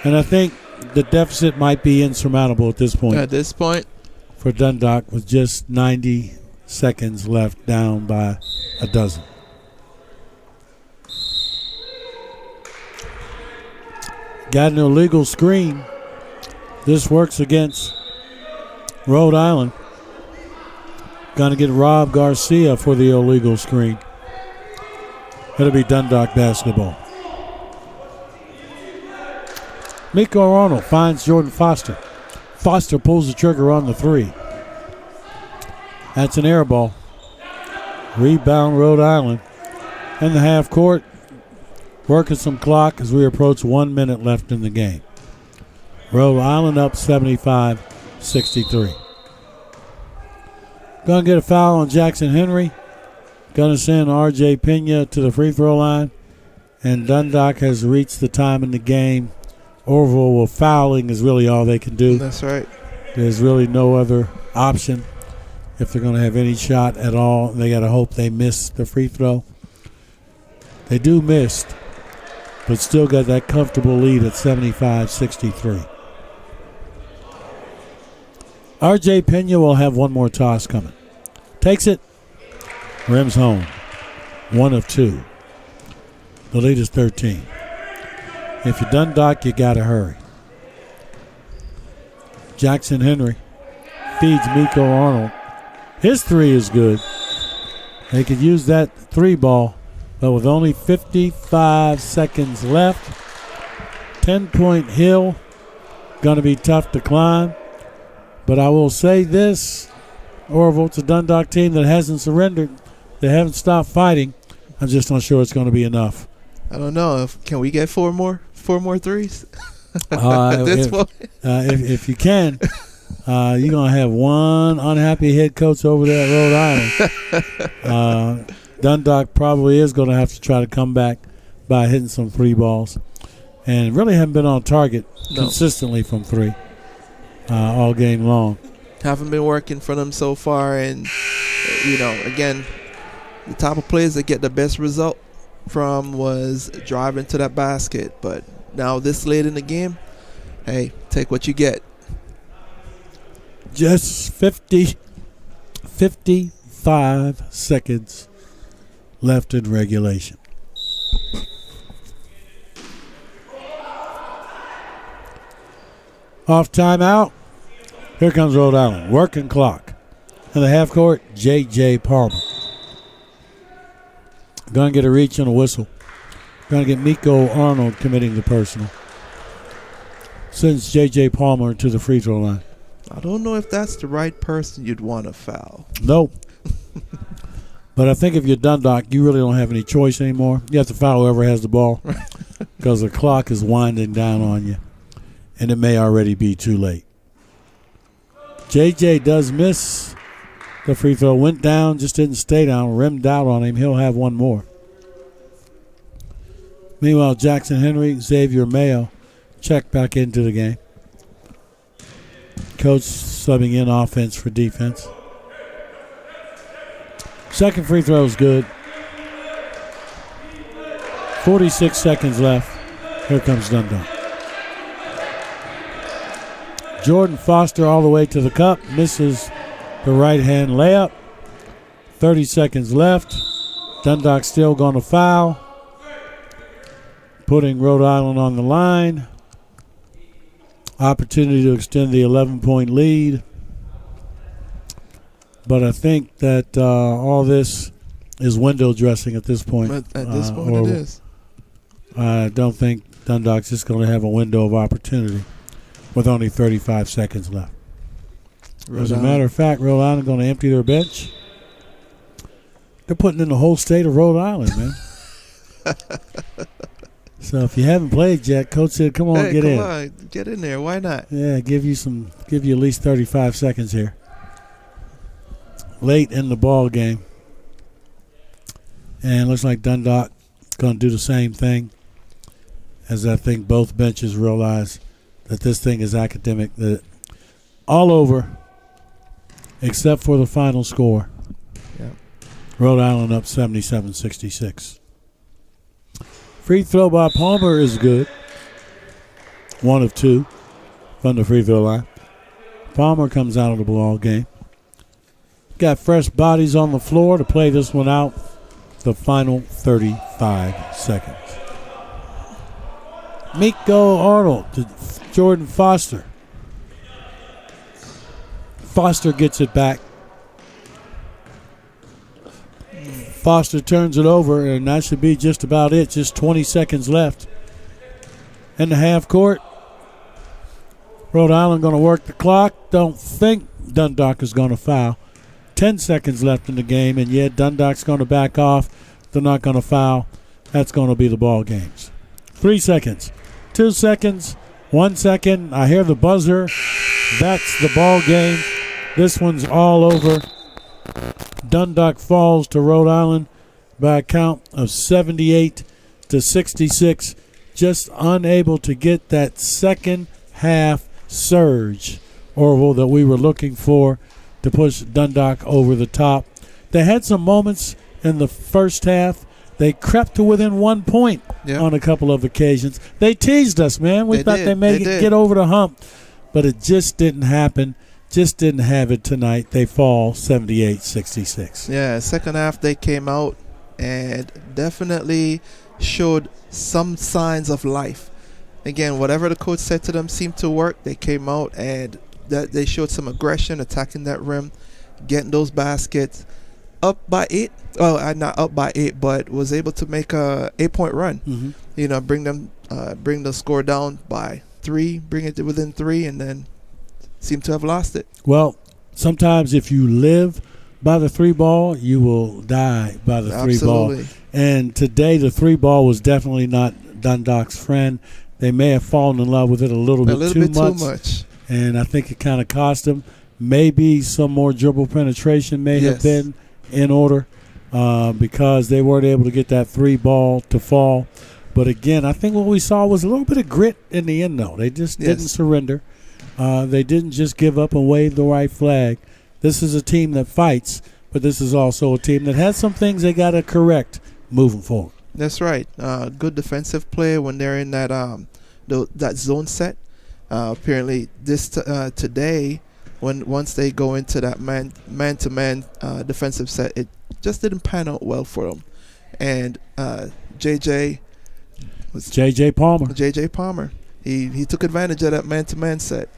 And I think the deficit might be insurmountable at this point. At this point? For Dundalk with just 90 seconds left, down by a dozen. Got an illegal screen. This works against Rhode Island. Going to get Rob Garcia for the illegal screen. It'll be Dundalk basketball. Miko Arnold finds Jordan Foster. Foster pulls the trigger on the three. That's an air ball. Rebound Rhode Island. In the half court, working some clock as we approach 1 minute left in the game. Rhode Island up 75-63. Going to get a foul on Jackson Henry. Going to send R.J. Pena to the free throw line. And Dundalk has reached the time in the game. Orville, well, fouling is really all they can do. That's right. There's really no other option if they're going to have any shot at all. They got to hope they miss the free throw. They do miss, but still got that comfortable lead at 75-63. R.J. Pena will have one more toss coming. Takes it. Rims home. 1 of 2. The lead is 13. If you're Dundalk, you got to hurry. Jackson Henry feeds Miko Arnold. His 3 is good. They could use that 3 ball, but with only 55 seconds left, 10-point hill, going to be tough to climb. But I will say this, Orville, it's a Dundalk team that hasn't surrendered. They haven't stopped fighting. I'm just not sure it's going to be enough. I don't know. Can we get 4 more threes? At this point? If you can, you're going to have one unhappy head coach over there at Rhode Island. Dundalk probably is going to have to try to come back by hitting some 3 balls. And really haven't been on target consistently from 3 all game long. Haven't been working for them so far. And, again, the type of players that get the best result from was driving to that basket. But now this late in the game, hey, take what you get. Just 55 seconds left in regulation. Off timeout. Here comes Rhode Island. Working clock. In the half court, J.J. Palmer. Going to get a reach and a whistle. Going to get Miko Arnold committing the personal. Sends J.J. Palmer to the free throw line. I don't know if that's the right person you'd want to foul. Nope. But I think if you're Dundalk, you really don't have any choice anymore. You have to foul whoever has the ball because the clock is winding down on you, and it may already be too late. J.J. does miss the free throw. Went down, just didn't stay down. Rimmed out on him. He'll have one more. Meanwhile, Jackson Henry, Xavier Mayo check back into the game. Coach subbing in offense for defense. Second free throw is good. 46 seconds left. Here comes Dundalk. Jordan Foster all the way to the cup. Misses the right-hand layup. 30 seconds left. Dundalk still going to foul. Putting Rhode Island on the line. Opportunity to extend the 11-point lead. But I think that all this is window dressing at this point. At this point it is. I don't think Dundalk's just going to have a window of opportunity with only 35 seconds left. As a matter of fact, Rhode Island going to empty their bench. They're putting in the whole state of Rhode Island, man. So if you haven't played yet, Coach said, come on, get in. Come on, get in there. Why not? Yeah, give you at least 35 seconds here. Late in the ball game. And looks like Dundalk going to do the same thing, as I think both benches realize that this thing is academic, that all over except for the final score. Yeah. Rhode Island up 77-66. Free throw by Palmer is good. 1 of 2 from the free throw line. Palmer comes out of the ball game. Got fresh bodies on the floor to play this one out. The final 35 seconds. Miko Arnold to Jordan Foster. Foster gets it back. Foster turns it over, and that should be just about it. Just 20 seconds left in the half court. Rhode Island going to work the clock. Don't think Dundalk is going to foul. 10 seconds left in the game, and yet Dundalk's going to back off. They're not going to foul. That's going to be the ball games. 3 seconds, 2 seconds, 1 second. I hear the buzzer. That's the ball game. This one's all over. Dundalk falls to Rhode Island by a count of 78-66. Just unable to get that second half surge, Orville, that we were looking for to push Dundalk over the top. They had some moments in the first half. They crept to within 1 point on a couple of occasions. They teased us, man. We thought they may get over the hump, but it just didn't happen. just didn't have it tonight. They fall 78-66. Yeah, second half they came out and definitely showed some signs of life. Again, whatever the coach said to them seemed to work. They came out and they showed some aggression, attacking that rim, getting those baskets. Up by 8. Oh, not up by 8, but was able to make a 8-point run. Mm-hmm. You know, bring the score down by 3, bring it to within 3, and then seem to have lost it. Well, sometimes if you live by the 3 ball, you will die by the 3 ball. Absolutely. And today the 3 ball was definitely not Dundalk's friend. They may have fallen in love with it a little bit too much. And I think it kind of cost them. Maybe some more dribble penetration may have been in order because they weren't able to get that 3 ball to fall. But again, I think what we saw was a little bit of grit in the end, though. They just didn't surrender. They didn't just give up and wave the white flag. This is a team that fights, but this is also a team that has some things they got to correct moving forward. That's right. Good defensive play when they're in that that zone set. Apparently, today, once they go into that man-to-man defensive set, it just didn't pan out well for them. And J.J. Palmer. He took advantage of that man-to-man set.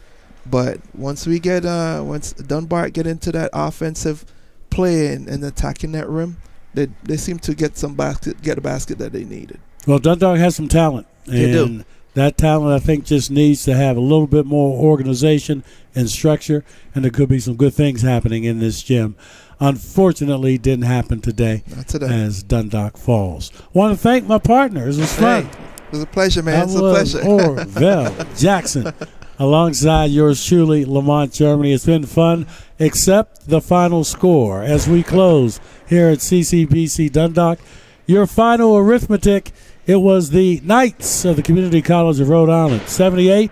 But once Dunbar get into that offensive play and attacking that rim, they seem to get a basket that they needed. Well, Dundalk has some talent. They do. That talent, I think, just needs to have a little bit more organization and structure, and there could be some good things happening in this gym. Unfortunately, it didn't happen today. Not today. As Dundalk falls. Want to thank my partners. It was fun. It was a pleasure, man. It's a pleasure. Orville Jackson, alongside yours truly, Lamont, Germany. It's been fun, except the final score as we close here at CCBC Dundalk. Your final arithmetic, it was the Knights of the Community College of Rhode Island, 78.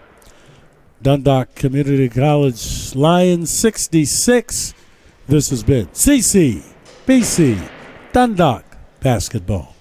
Dundalk Community College Lions, 66. This has been CCBC Dundalk Basketball.